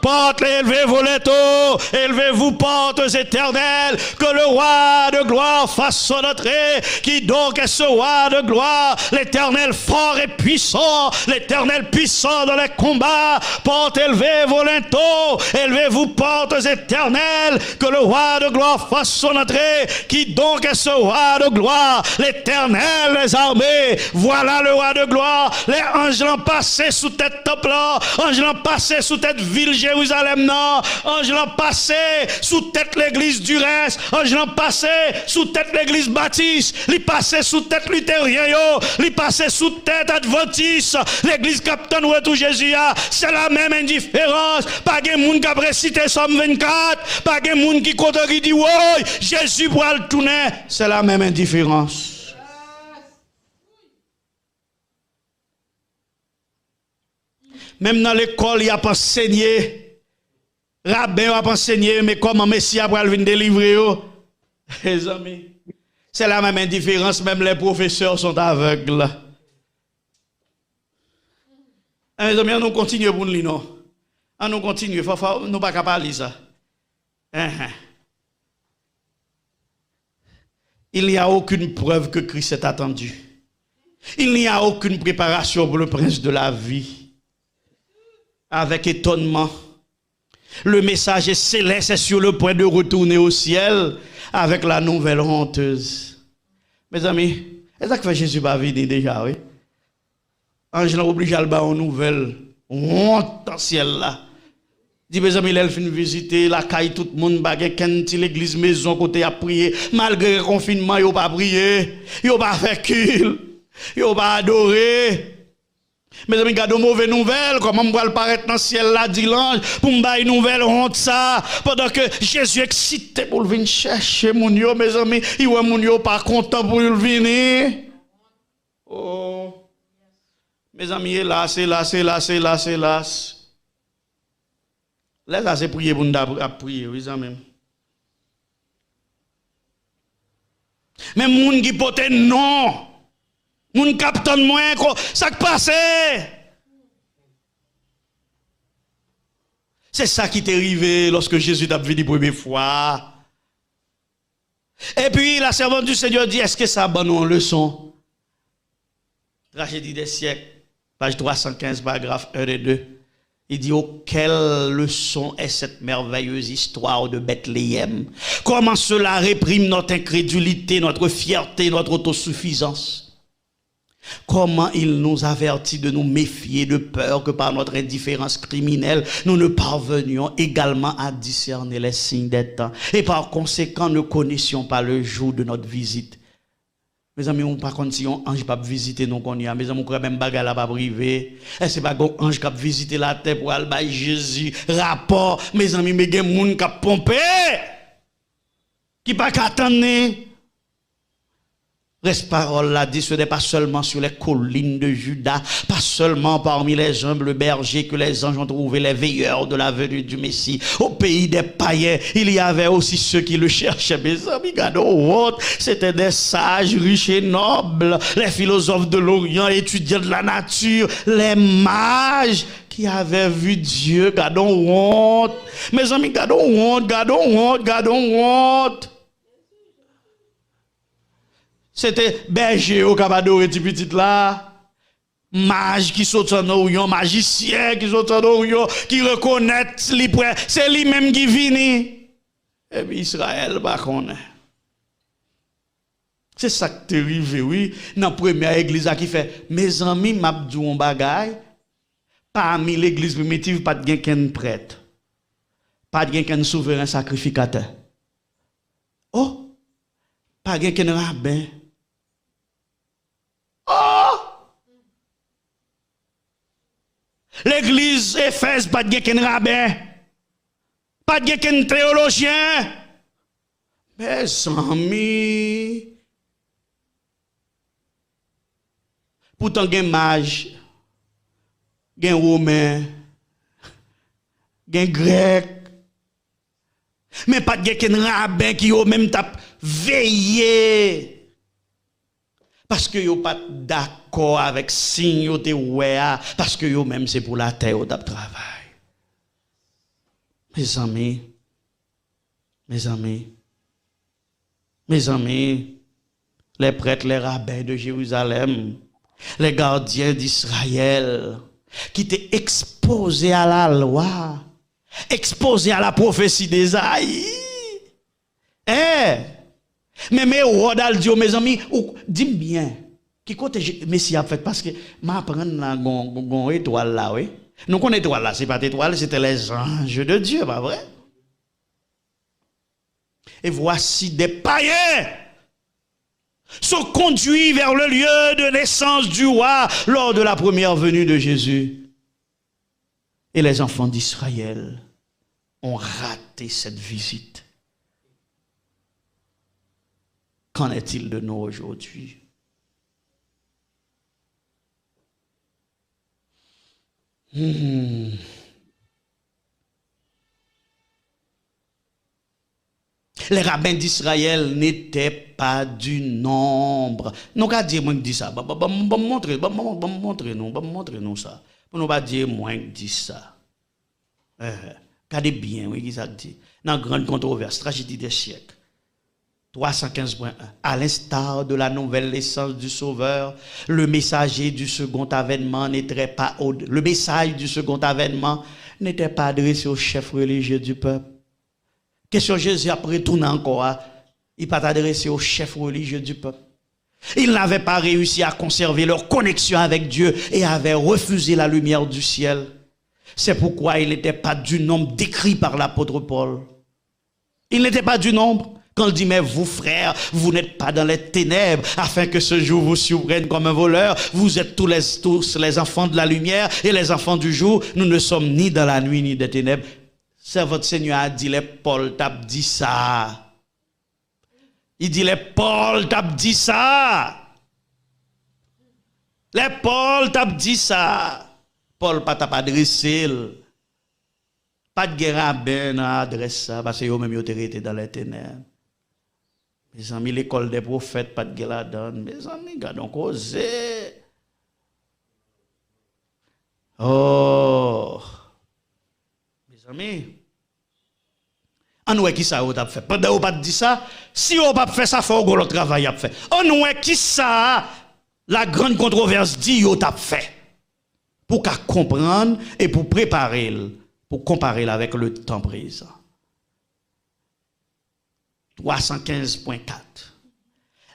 portes élevez-vous les taux, élevez-vous portes éternelles, que le roi de gloire fasse son entrée. Qui donc est ce roi de gloire? L'éternel fort et puissant, l'éternel puissant dans les combats. Portes élevez-vous les taux, élevez-vous portes éternelles, que le roi de gloire fasse son entrée. Qui donc est ce roi de gloire? L'éternel des armées. Voilà le roi de gloire. Les anges l'ont passé sous tête temple, anges l'ont passé sous tête ville Jérusalem, non, ange l'ont passé sous tête l'église du reste, ange l'ont passé sous tête l'église baptiste, li passé sous tête luthérien, li passé sous tête adventiste, l'église capitaine où tout Jésus a, c'est la même indifférence, pas de monde qui a récité Somme 24, pas de monde qui compte qui dit, ouais, Jésus pour le tourner, c'est la même indifférence. Même dans l'école, il y a pas enseigné. Rabbin a pas enseigné, mais comment Messie a venir délivrer. Les amis, c'est la même indifférence, même les professeurs sont aveugles. Les amis, on continue pour nous, non? On nous continue, nous ne pas parler ça. Il n'y a aucune preuve que Christ est attendu. Il n'y a aucune préparation pour le prince de la vie. Avec étonnement, le message céleste est sur le point de retourner au ciel avec la nouvelle honteuse. Mes amis, est-ce que Jésus va venir déjà, oui? Ange l'a obligé à le faire une nouvelle honte dans le ciel là. Dit mes amis, il fin visiter la caille, tout le monde baguette, quand l'église maison côté a prié, malgré le confinement, il n'a pas prié, il n'a pas fait culte, il n'a pas adoré. Mes amis, regardez mauvaise nouvelle, comment on va le paraître dans le ciel là, dit l'ange, pour me faire une nouvelle honte ça, pendant que Jésus est excité pour venir chercher mon yo, mes amis, il voit mon yo pas content pour venir. Oh, mes amis, hélas. Là, c'est prier pour nous prier, oui, ça même. Mais moun qui pote non. Moun capitaine moins ça qui passe. C'est ça qui t'est arrivé lorsque Jésus t'a venu la première fois. Et puis la servante du Seigneur dit, est-ce que ça bonne en leçon? Tragédie des siècles, page 315, paragraphe 1 et 2. Il dit, oh, quelle leçon est cette merveilleuse histoire de Bethléem? Comment cela réprime notre incrédulité, notre fierté, notre autosuffisance? Comment il nous avertit de nous méfier de peur que par notre indifférence criminelle, nous ne parvenions également à discerner les signes des temps et par conséquent ne connaissions pas le jour de notre visite. Mes amis, on par contre si on ange pas visiter nous qu'on y a, mes amis, on croit même bagarre là pas privé. Et c'est pas un ange qui a visité la terre pour aller bailler Jésus rapport, mes amis, mais gen moun qui a pompé qui pas qu'attendre. Reste parole là dit, ce n'est pas seulement sur les collines de Juda, pas seulement parmi les humbles bergers que les anges ont trouvé les veilleurs de la venue du Messie. Au pays des païens, il y avait aussi ceux qui le cherchaient. Mes amis, c'était des sages, riches et nobles, les philosophes de l'Orient, étudiants de la nature, les mages qui avait vu Dieu, gardons honte. Mes amis, gardons honte, gardons honte, gardons honte. C'était berger au Cabador et petit là. Mage qui saute en ou magicien qui saute en ou qui reconnaît li près, c'est lui même qui vini. Et puis Israël pas connaît. C'est ça qui t'est arrivé, oui, dans la première église qui fait mes amis m'a dit un bagay parmi l'église primitive pas de quelqu'un prêtre. Pas de quelqu'un souverain sacrificateur. Oh, pas de quelqu'un rabbin. Oh! L'église Éphèse, pas de quelqu'un rabbin, pas de quelqu'un théologien. Mes amis, pourtant, il y a mage, il y a romain, il y a grec, mais pas de quelqu'un rabbin qui a même veillé. Parce que yo pas d'accord avec signe yo te wea, parce que yo même c'est pour la terre au travail. Mes amis, mes amis, mes amis, les prêtres, les rabbins de Jérusalem, les gardiens d'Israël, qui étaient exposés à la loi, exposés à la prophétie d'Ésaïe. Mais Rodal dit, mes amis, dis-moi bien, qui côté Messie a fait, parce que m'apprendre la gon étoile là, oui. Nous connaissons étoile là, c'est pas étoile, c'était les anges de Dieu, pas vrai? Et voici des païens sont conduits vers le lieu de naissance du roi lors de la première venue de Jésus. Et les enfants d'Israël ont raté cette visite. Qu'en est-il de nous aujourd'hui? Les rabbins d'Israël n'étaient pas du nombre. Non, qu'à dire moi qui dis ça. Montrer nous ça. Pour nous pas dire moi qui dis ça. Regardez bien, oui, qui ça dit. Dans la grande controverse, tragédie des siècles. 315.1. À l'instar de la nouvelle naissance du Sauveur, le messager du second avènement n'était pas le message du second avènement n'était pas adressé aux chefs religieux du peuple. Question Jésus après tourner encore, il pas adressé aux chefs religieux du peuple. Ils n'avaient pas réussi à conserver leur connexion avec Dieu et avaient refusé la lumière du ciel. C'est pourquoi il n'était pas du nombre décrit par l'apôtre Paul. Il n'était pas du nombre. Quand il dit, mais vous frères, vous n'êtes pas dans les ténèbres, afin que ce jour vous surprenne comme un voleur. Vous êtes tous les enfants de la lumière et les enfants du jour. Nous ne sommes ni dans la nuit ni des ténèbres. C'est votre Seigneur a dit, les Paul t'a dit ça. Il dit, les Paul t'a dit ça. Les Paul t'a dit ça. Paul pas t'a adressé. Pas de guerre à ben à adresse ça, parce que eux même ils étaient dans les ténèbres. Mes amis, l'école des prophètes, pas de guerre là-dedans. Mes amis, gardons causé. Oh. Mes amis. On voit qui ça a fait. Pendant qu'on pas dit ça, si on pas fait ça, il faut que le travail a fait. On voit qui ça, la grande controverse dit on t'a fait. Pour qu'à comprendre et pour préparer, pour comparer avec le temps présent. 315.4.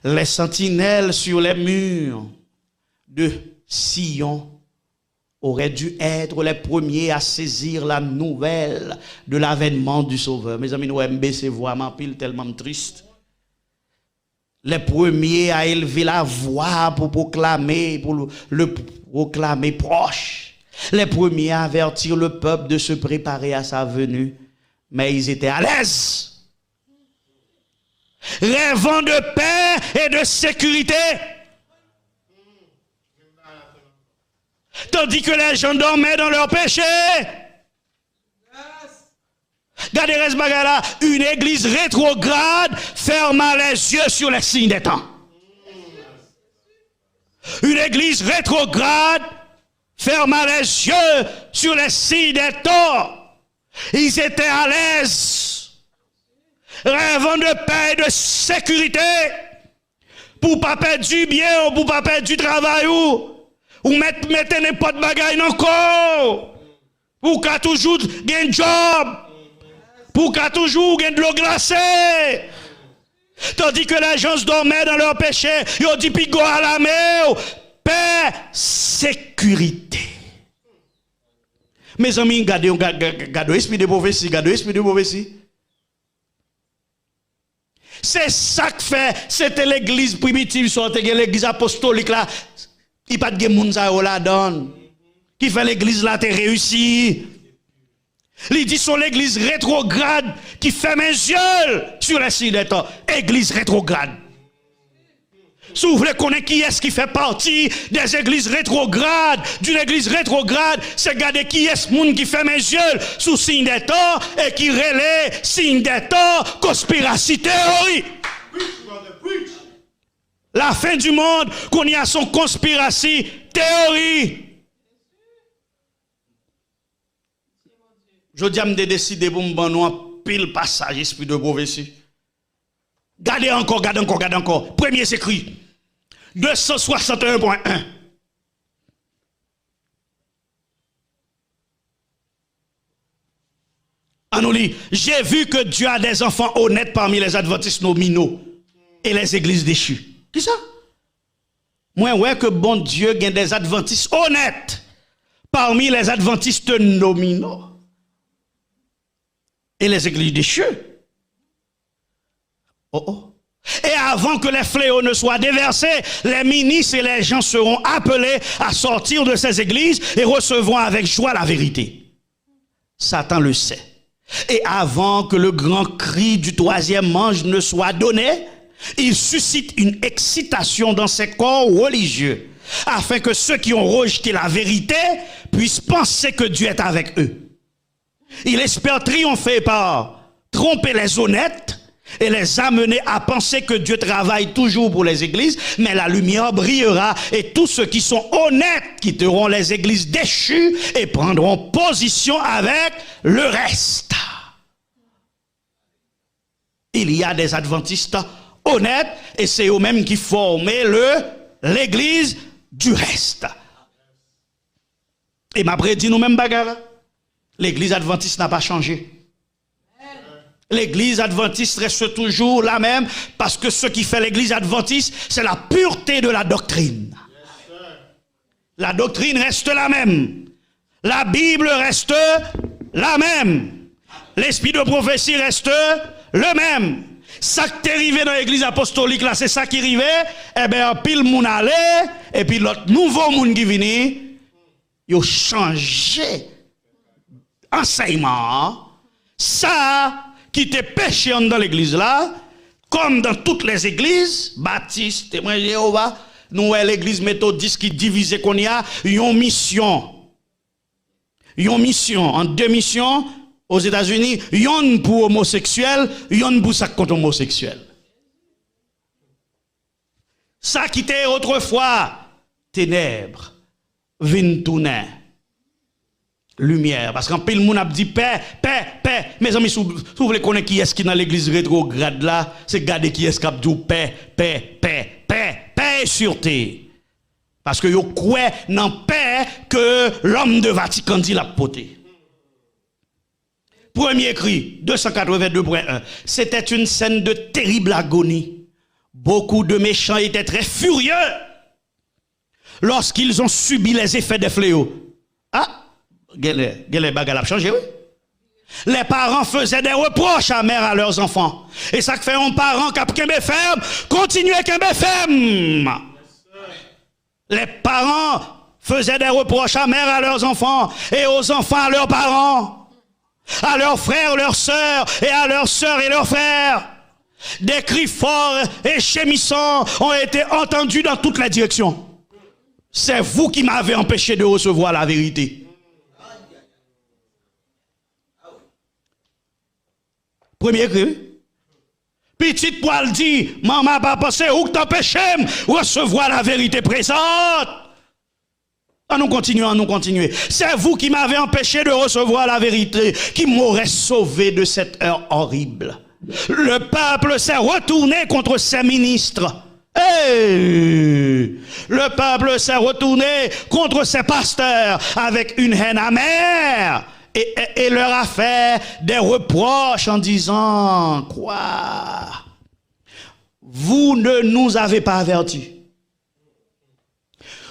Les sentinelles sur les murs de Sion auraient dû être les premiers à saisir la nouvelle de l'avènement du Sauveur. Mes amis, nous aimons baisser voix, ma pile tellement triste. Les premiers à élever la voix pour proclamer, pour le proclamer proche. Les premiers à avertir le peuple de se préparer à sa venue. Mais ils étaient à l'aise. Rêvant de paix et de sécurité. Tandis que les gens dormaient dans leur péché. Regardez ce bagage-là, une église rétrograde ferma les yeux sur les signes des temps. Une église rétrograde ferma les yeux sur les signes des temps. Ils étaient à l'aise, rêvant de paix et de sécurité, pour pas perdre du bien ou pour pas perdre du travail ou mettre n'importe bagaille encore, pour qu'à toujours gagner un job, pour qu'à toujours gagner de l'eau glacée. Tandis que les gens dormaient dans leur péché, ils ont dit pigo à la mer, paix, sécurité. Mes amis, gardez l'esprit de prophétie, gardez l'esprit de prophétie. C'est ça que fait, c'était l'église primitive, c'était l'église apostolique là. Il n'y a pas de monde là donne. Qui fait l'église là, t'es réussi. Il dit sur l'église rétrograde qui fait mes yeux sur les signes des temps. Église rétrograde. Si vous voulez connaître qui est-ce qui fait partie des églises rétrogrades, d'une église rétrograde, c'est garder qui est ce monde qui fait mes yeux sous signe des temps et qui relaie signe des temps, conspiration théorie. La fin du monde, qu'on y a son conspiration théorie. Je dis à me décider pour me prendre un pile passage, esprit de prophétie. Gardez encore, gardez encore, gardez encore. Premier écrit. 261.1. On nous lit, j'ai vu que Dieu a des enfants honnêtes parmi les adventistes nominaux et les églises déchues. Qui ça? Moi, ouais que bon Dieu gagne des adventistes honnêtes parmi les adventistes nominaux et les églises déchues. Oh oh. Et avant que les fléaux ne soient déversés, les ministres et les gens seront appelés à sortir de ces églises et recevront avec joie la vérité. Satan le sait. Et avant que le grand cri du troisième ange ne soit donné, il suscite une excitation dans ces corps religieux, afin que ceux qui ont rejeté la vérité puissent penser que Dieu est avec eux. Il espère triompher par tromper les honnêtes et les amener à penser que Dieu travaille toujours pour les églises, mais la lumière brillera et tous ceux qui sont honnêtes quitteront les églises déchues et prendront position avec le reste. Il y a des adventistes honnêtes et c'est eux-mêmes qui forment l'église du reste. Et m'a prédit nous-mêmes bagarre. L'église adventiste n'a pas changé. L'église adventiste reste toujours la même parce que ce qui fait l'église adventiste, c'est la pureté de la doctrine. La doctrine reste la même. La Bible reste la même. L'esprit de prophétie reste le même. Ça qui est arrivé dans l'église apostolique là, c'est ça qui est arrivé. Eh bien, pile moun allé et puis l'autre nouveau monde qui vient, il a changé enseignement. Ça qui était péché dans l'église là, comme dans toutes les églises, baptistes, témoins de Jéhovah, nous l'église méthodiste qui divise qu'on y a, une mission en deux missions aux États-Unis, une pour homosexuels, une pour ça contre homosexuels. Ça qui était autrefois ténèbres, vin tourner lumière. Parce qu'en pile, moun a dit paix, paix, paix. Mes amis, si vous voulez connaître qui est-ce qui dans l'église rétrograde là, c'est garder qui est-ce qui a dit paix, paix, paix, paix, paix et sûreté. Parce que vous croyez dans paix que l'homme de Vatican dit la poté. Premier cri, 282.1. C'était une scène de terrible agonie. Beaucoup de méchants étaient très furieux lorsqu'ils ont subi les effets des fléaux. Ah! Les bagages ont changé, oui. Les parents faisaient des reproches amers à leurs enfants. Et ça fait un parent qui a qu'un ferme, continue à qu'un ferme. Les parents faisaient des reproches amers à leurs enfants et aux enfants à leurs parents, à leurs frères, leurs sœurs et à leurs sœurs et leurs frères. Des cris forts et gémissants ont été entendus dans toutes les directions. C'est vous qui m'avez empêché de recevoir la vérité. Premier cri. Petite poil dit, maman, papa, c'est où que t'empêches de recevoir la vérité présente? Nous continuer. C'est vous qui m'avez empêché de recevoir la vérité, qui m'aurait sauvé de cette heure horrible. Le peuple s'est retourné contre ses ministres. Le peuple s'est retourné contre ses pasteurs avec une haine amère et leur a fait des reproches en disant, quoi? Vous ne nous avez pas avertis.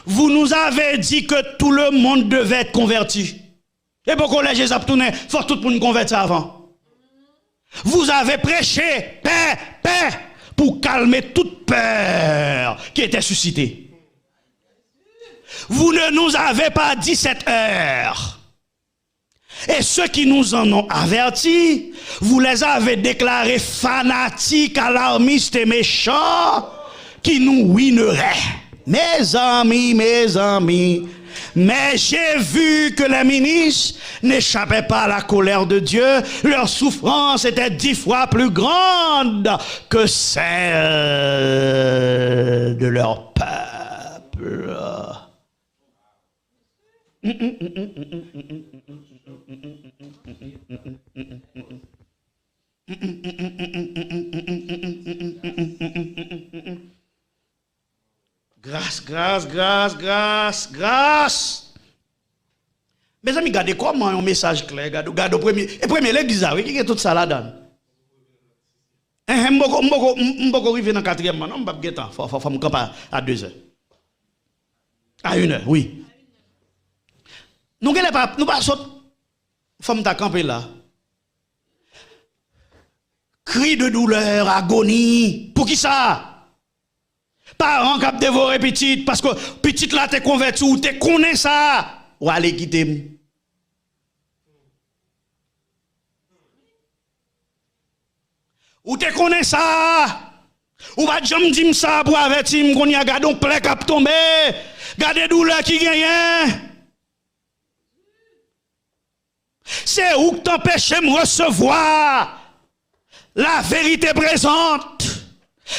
Vous nous avez dit que tout le monde devait être converti. Et pourquoi les gens tourné, faut tout pour nous convertir avant. Vous avez prêché paix, paix, pour calmer toute peur qui était suscitée. Vous ne nous avez pas dit cette heure. Et ceux qui nous en ont avertis, vous les avez déclarés fanatiques, alarmistes et méchants, qui nous ruineraient. Mes amis, mais j'ai vu que les ministres n'échappaient pas à la colère de Dieu. Leur souffrance était 10 fois plus grande que celle de leur peuple. Grâce. Mes amis, regardez comment un message clair. Regardez premier l'église, oui, qui est tout ça là-dedans. Je ne peux pas arriver dans le 4e, non, je ne peux pas temps. Faut me camper à 2 heures. À 1 heure, oui. Nous ne pouvons pas sauter. Faut me camper là. Cri de douleur, agonie. Pour qui ça? Parents qui ont dévoré petite parce que petite là t'es converti ou t'es connais ça. Ou allez quitter. Ou t'es connais ça. Ou va jamais dire ça pour avertir qu'on y a gardé un plaie qui a tombé. Gardez douleur qui gagne. C'est où que t'empêches de recevoir la vérité présente.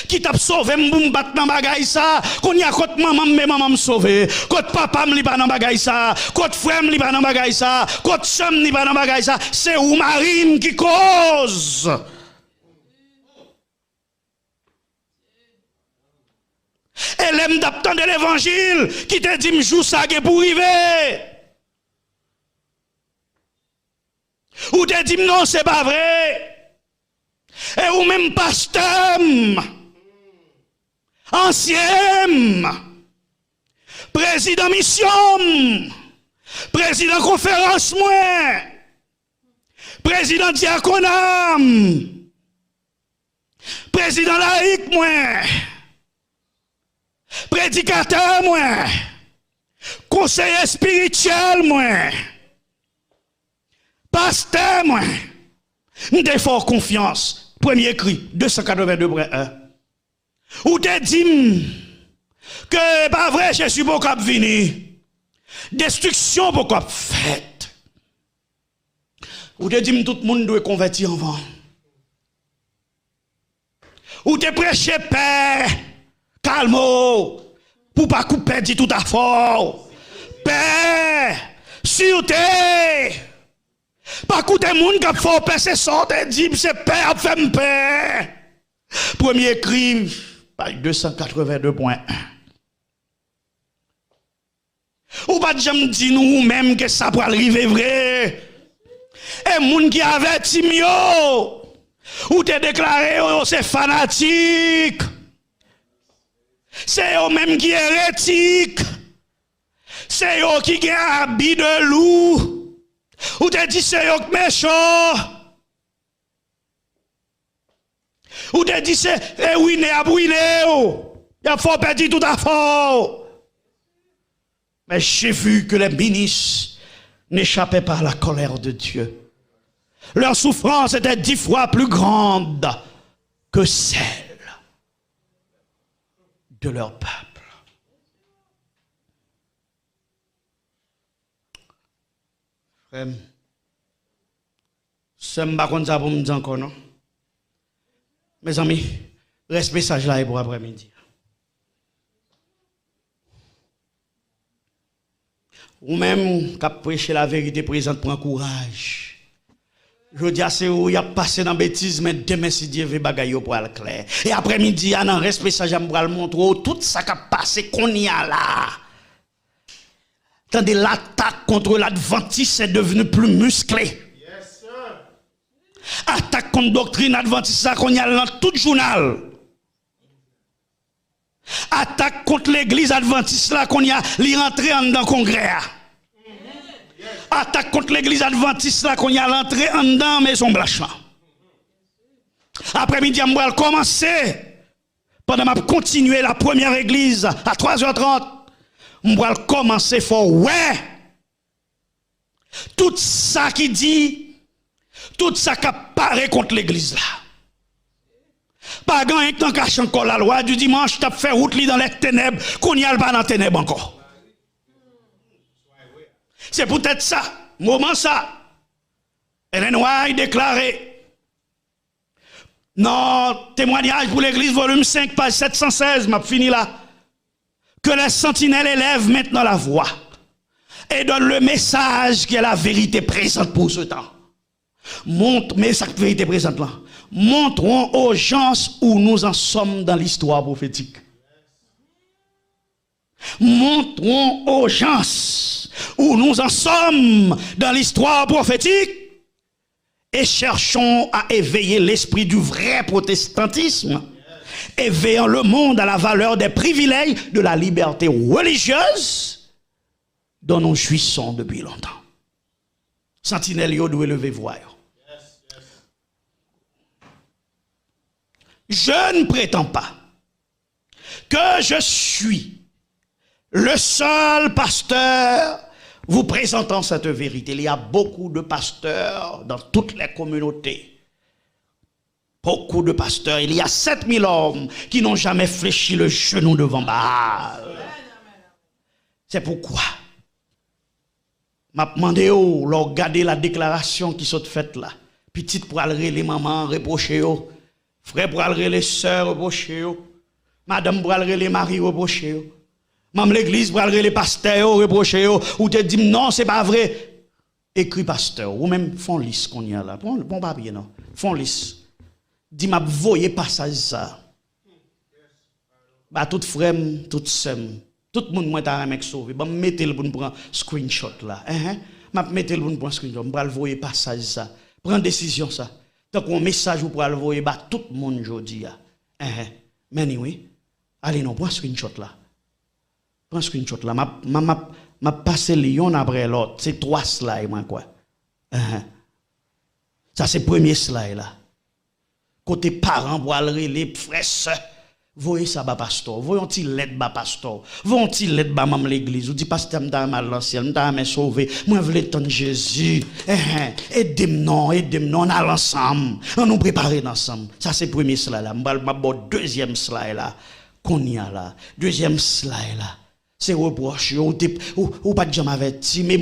Qui t'a sauvé m'boum bat dans bagay ça qu'on y a côté maman me sauvé côté papa me li pas dans bagay ça côté frère me li pas dans bagay ça côté sœur me li pas dans bagay ça c'est ou Marine qui cause et l'aime d'attendre l'évangile qui te dit m'jou ça pour arriver ou te dit non c'est pas vrai et ou même pasteur ancien président mission président conférence moi président diaconat président laïque moi prédicateur moi conseiller spirituel moi pasteur moi m'de fort confiance premier cri 282.1 ou te dit que pas vrai Jésus pour cap venir destruction pour cap fait ou te dit tout le monde doit convertir avant ou te prêcher paix calme pour pas couper dit tout à fort paix sûreté pas couper monde qui faut paix c'est sorte dit c'est paix a fait paix premier cri page 282.1 ou pas jamais dit nous même que ça pour arriver vrai et moun qui averti mieux ou te déclaré c'est fanatique c'est eux même qui hérétique c'est eux qui ont habit de loup ou te dit c'est eux méchant ou te dit c'est ruiné à ruiné il a fort perdu tout à fort mais j'ai vu que les ministres n'échappaient pas à la colère de Dieu. Leur souffrance était 10 fois plus grande que celle de leur peuple. Frère, c'est pas comme ça pour me dire encore, non? Mes amis, reste message là pour après-midi. ou même qui prêcher la vérité présente prend courage. Je dis à c'est où il a passé dans bêtise, mais demain si Dieu veut bagaille pour aller clair. Et après-midi, à dans respect ça j'aime pour le montrer tout ça qui a passé qu'on y a là. Tandis l'attaque contre l'adventiste est devenue plus musclée. Yes, sir. Attaque contre doctrine adventiste ça qu'on y a dans tout journal. Attaque contre l'église adventiste là qu'on y a li rentré en dans congrès. Attaque contre l'église adventiste là qu'on y a l'entrée en dedans maison blanche là. Après-midi on va commencer pendant m'a continuer la première église à 3h30. On va commencer fort ouais. Tout ça qui dit tout ça qui apparaît contre l'église là. Pas gagner tant cache encore la loi du dimanche t'as fait route li dans les ténèbres qu'on y a pas dans les ténèbres encore. C'est peut-être ça, moment ça. Ellen White déclaré non, témoignage pour l'église volume 5 page 716, m'a fini là. Que les sentinelles élèvent maintenant la voix et donnent le message qui est la vérité présente pour ce temps. Mais cette vérité présente là. Montrons aux gens où nous en sommes dans l'histoire prophétique. Montrons aux gens où nous en sommes dans l'histoire prophétique et cherchons à éveiller l'esprit du vrai protestantisme, éveillant le monde à la valeur des privilèges de la liberté religieuse dont nous jouissons depuis longtemps. Sentinelle, yo doit lever voix. Je ne prétends pas que je suis le seul pasteur vous présentant cette vérité. Il y a beaucoup de pasteurs dans toutes les communautés. Beaucoup de pasteurs. Il y a 7000 hommes qui n'ont jamais fléchi le genou devant Baal. C'est pourquoi m'a demandé leur regarder la déclaration qui sont faite là. Petite pour aller les mamans reprocher yo. Frère pour aller les sœurs reprocher yo. Madame pour aller les maris reprocher yo. Même l'église pour aller les pasteurs reprocher yo ou te dit non, c'est pas vrai. Écrit pasteur ou même font liste qu'on y a là. Bon papier non. Font liste. Dis m'a voyez passage ça. Bah tout frère, tout sœur, tout le monde moi t'a mec sauvé. Bah mettez le pour prendre screenshot là. M'a mettez le pour prendre screenshot. M'pa le voyer passage ça. Prendre décision ça. Tant qu'on message ou pour le voyer bah tout le monde jodi a. Mais anyway, allez non prends screenshot là. Prends screenshot là. M'a passé lion après l'autre. C'est 3 slides moi quoi. Ça c'est premier slide là. Côté parents pour aller les frères. Voyez ça, pasteur. Voyons-t l'aide, pasteur. Voyons-t l'aide, maman l'église. Ou dit, pasteur, m'ta mal l'ancien, m'ta me sauver. Moi, je veux ton Jésus. Aidez-moi, on a l'ensemble. On nous prépare ensemble. Ça, c'est le premier slide là. Je deuxième slide là. Qu'on y a là. Deuxième slide là. C'est reproche. Ou pas de jamais averti. Mais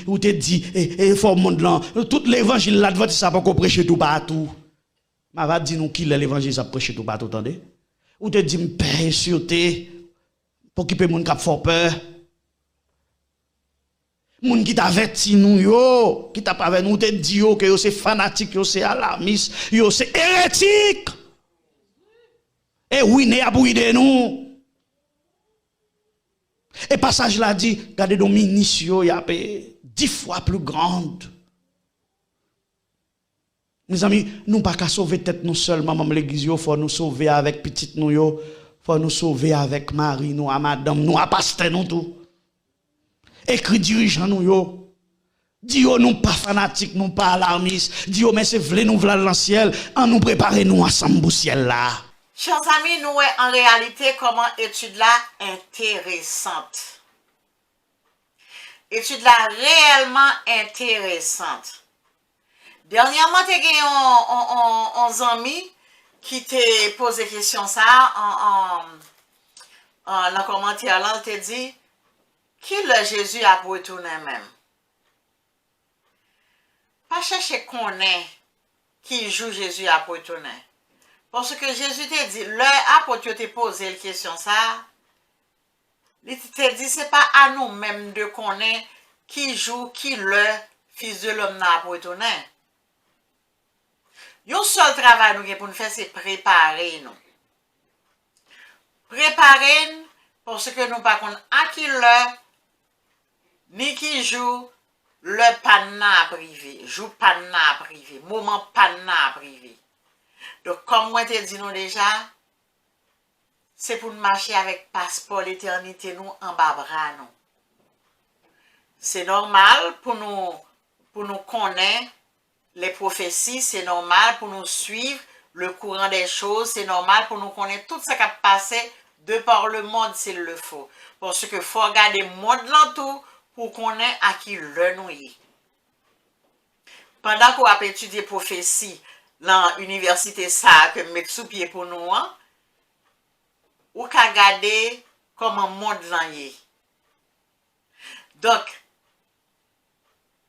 ou te dit, et faut monde là. Tout l'évangile là, ça pas qu'on prêche tout partout. Ma va dire nous qui l'évangile ça prêche tout partout, attendez. Ou te dit paix sûreté pour qui peut moun k'ap fort peur. Moun qui t'averti nous yo, qui t'a pas avec nous te dit yo que yo c'est fanatique, yo c'est alarmiste, yo c'est hérétique. Et oui né a bouide nous. Et passage là dit, regardez nos ministres yo y a 10 fois plus grande. Mes amis, nous pas qu'à sauver tête nous seulement, même l'église, il faut nous sauver avec petite nous, il faut nous sauver avec Marie, nous, à madame, nous, à pasteur, nous tout. Écrit dirigeant nous, yo. Dis yo, nous pas fanatiques, nous pas alarmistes. Dis yo, mais c'est vle nous v'là dans le ciel, en nous préparer nous ensemble pour ciel là. Chers amis, nous en réalité comment étude là intéressante. Étude là réellement intéressante. Dernièrement, tu as un ami qui t'a posé question ça en le commentaire là, il t'a dit qui le Jésus a pour retourner même. Pas chercher qu'on est qui joue Jésus a pour retourner. Parce que Jésus t'a dit, l'heure apôtre t'a posé la question ça, il t'a dit c'est pas à nous-mêmes de connaître qui joue, qui le Fils de l'homme n'a pour retourner. Yon seul travail nous pour nous faire, c'est préparer nous. Préparer nous parce que nous pas à qui le, ni qui joue, le panna privé, joue panna privé, moment panna privé. Donc, comme moi te dit nous déjà, c'est pour nous marcher avec passeport l'éternité nous en bas bras nous. C'est normal pour nous connaître les prophéties, c'est normal pour nous suivre le courant des choses, c'est normal pour nous connaître tout ce qui a passé de par le monde s'il le faut. Parce que faut regarder le monde l'entour pour connaître à qui le nous est. Pendant qu'on a étudié prophétie dans l'université ça que met sous pied pour nous, ou qu'à regarder comment le monde l'en est. Donc,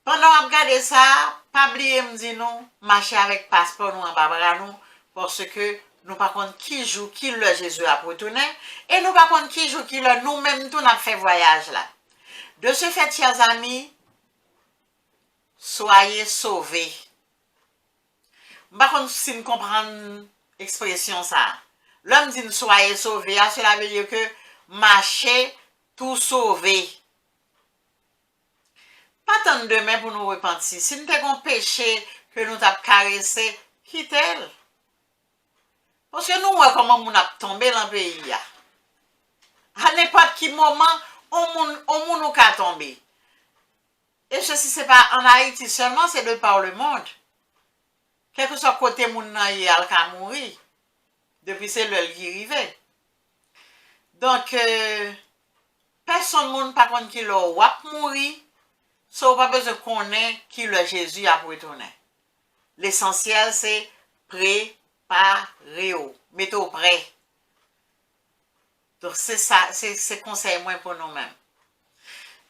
pendant qu'on regarde ça, pas oublier me dire nous, marcher avec passeport nous en bas nous, parce que nous pas contre qui joue, qui le Jésus a retourné, et nous pas contre qui joue, qui le nous-mêmes tout n'a fait voyage là. De ce fait, chers amis, soyez sauvés. Par contre, si nous comprenons l'expression ça, l'homme dit soyez sauvés, cela veut dire que marcher tout sauvé. Pas tant demain pour nous repentir. Si nous avons un péché que nous avons caressé, quittez-le. Parce que nous voyons comment nous avons tombé dans le pays. À n'importe quel moment, on nous a tombé. Et ceci, ce n'est pas en Haïti seulement, c'est de par le monde. Quel que soit côté moun nan y a mourir. Depuis c'est le qui arrivé. Donc, personne moun pas contre qui le wap mourir. So, pas besoin de connaître qui le Jésus a retourné. L'essentiel, c'est préparer. Mettez-vous prêt. Donc, c'est ça, c'est conseil moins pour nous-mêmes.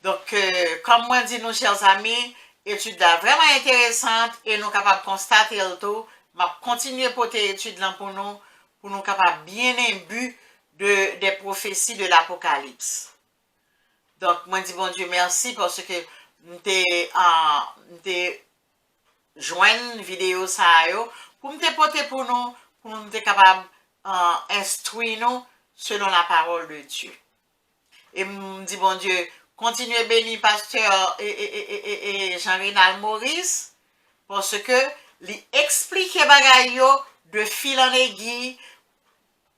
Donc, comme moi dit nos chers amis, étude vraiment intéressante et nous capables de constater le tout. Ma continuer à porter étude là pour nous capables bien imbu des prophéties de l'Apocalypse. Donc, moi dis bon Dieu merci parce que nous t'ai joint une vidéo ça pour me porter pour nous être capable instruire nous selon la parole de Dieu. Et me dit bon Dieu, continuez à bénir pasteur et Jean-Renal Maurice parce que lui expliquer bagay yo de fil en aiguille.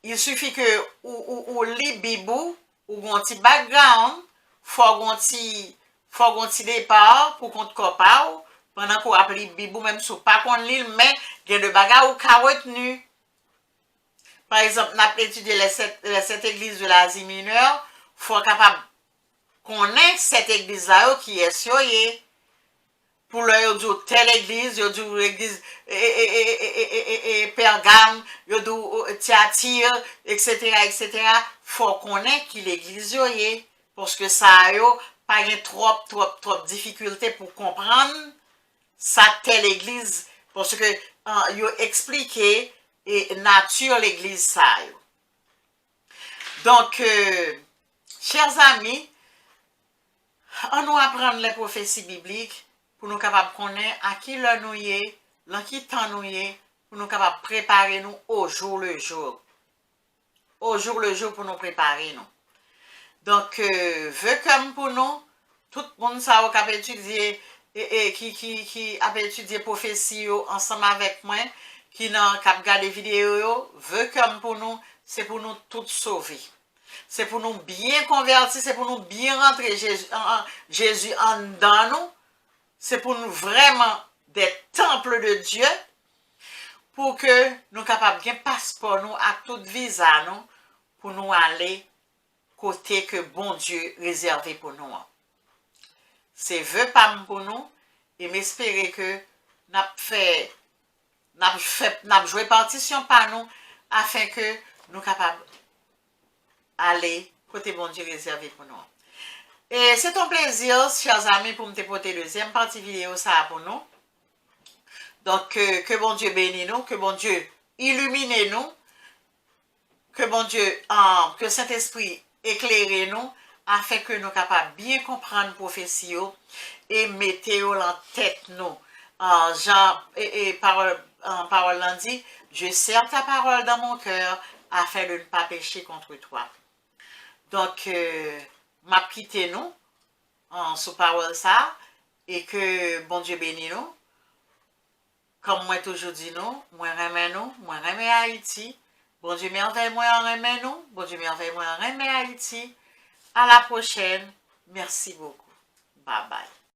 Il suffit que ou lit Bibou ou un petit background, faut un petit départ pour qu'on te compare pendant qu'on appelle Bibou même sous pas qu'on lit mais il y a de bagay ou ka retenu. Par exemple, on a étudié les sept églises de l'Asie mineure, faut être capable connaître cette église là qui est sur pour le dit telle église, yo dit l'église Pergame, yo dit Thyatire, etc. Faut connaître qui l'église yo parce que ça yo pas trop difficulté pour comprendre ça telle église parce que yo expliqué et nature l'église ça yo. Donc chers amis, on nous apprendre les prophéties bibliques pour nous capables de connaître à qui le nous est, dans qui temps nous est, pour nous capables de préparer nous au jour le jour. Au jour le jour pour nous préparer nous. Donc, veut comme pour nous, tout le monde ça qui a étudié qui a étudié prophétie ensemble avec moi, qui n'a qu'à regarder vidéo, veut comme pour nous, c'est pour nous tous sauver. C'est pour nous bien convertir, c'est pour nous bien rentrer Jésus en dedans nous. C'est pour nous vraiment des temples de Dieu. Pour que nous soyons capables de passeport nous à toute visa nous. Pour nous aller côté que bon Dieu réservé pour nous. C'est vœu pas pour nous. Et m'espérer que nous joué partition par nous. Afin que nous soyons capables aller côté bon Dieu réservé pour nous. Et c'est un plaisir, chers amis, pour me déporter deuxième partie vidéo ça pour nous. Donc, que bon Dieu bénisse nous, que bon Dieu illumine nous, que bon Dieu, que Saint-Esprit éclaire nous, afin que nous capables bien comprendre prophétie et mettre en tête nous. Jean et parole l'en dit, je serre ta parole dans mon cœur afin de ne pas pécher contre toi. Donc, m'a quitté nous sous parole ça et que bon Dieu bénisse nous. Comme moi toujours dit nous, moi remets Haïti. Bon Dieu merveille moi en remet nous. Bon Dieu merveille moi en remet Haïti. À la prochaine. Merci beaucoup. Bye bye.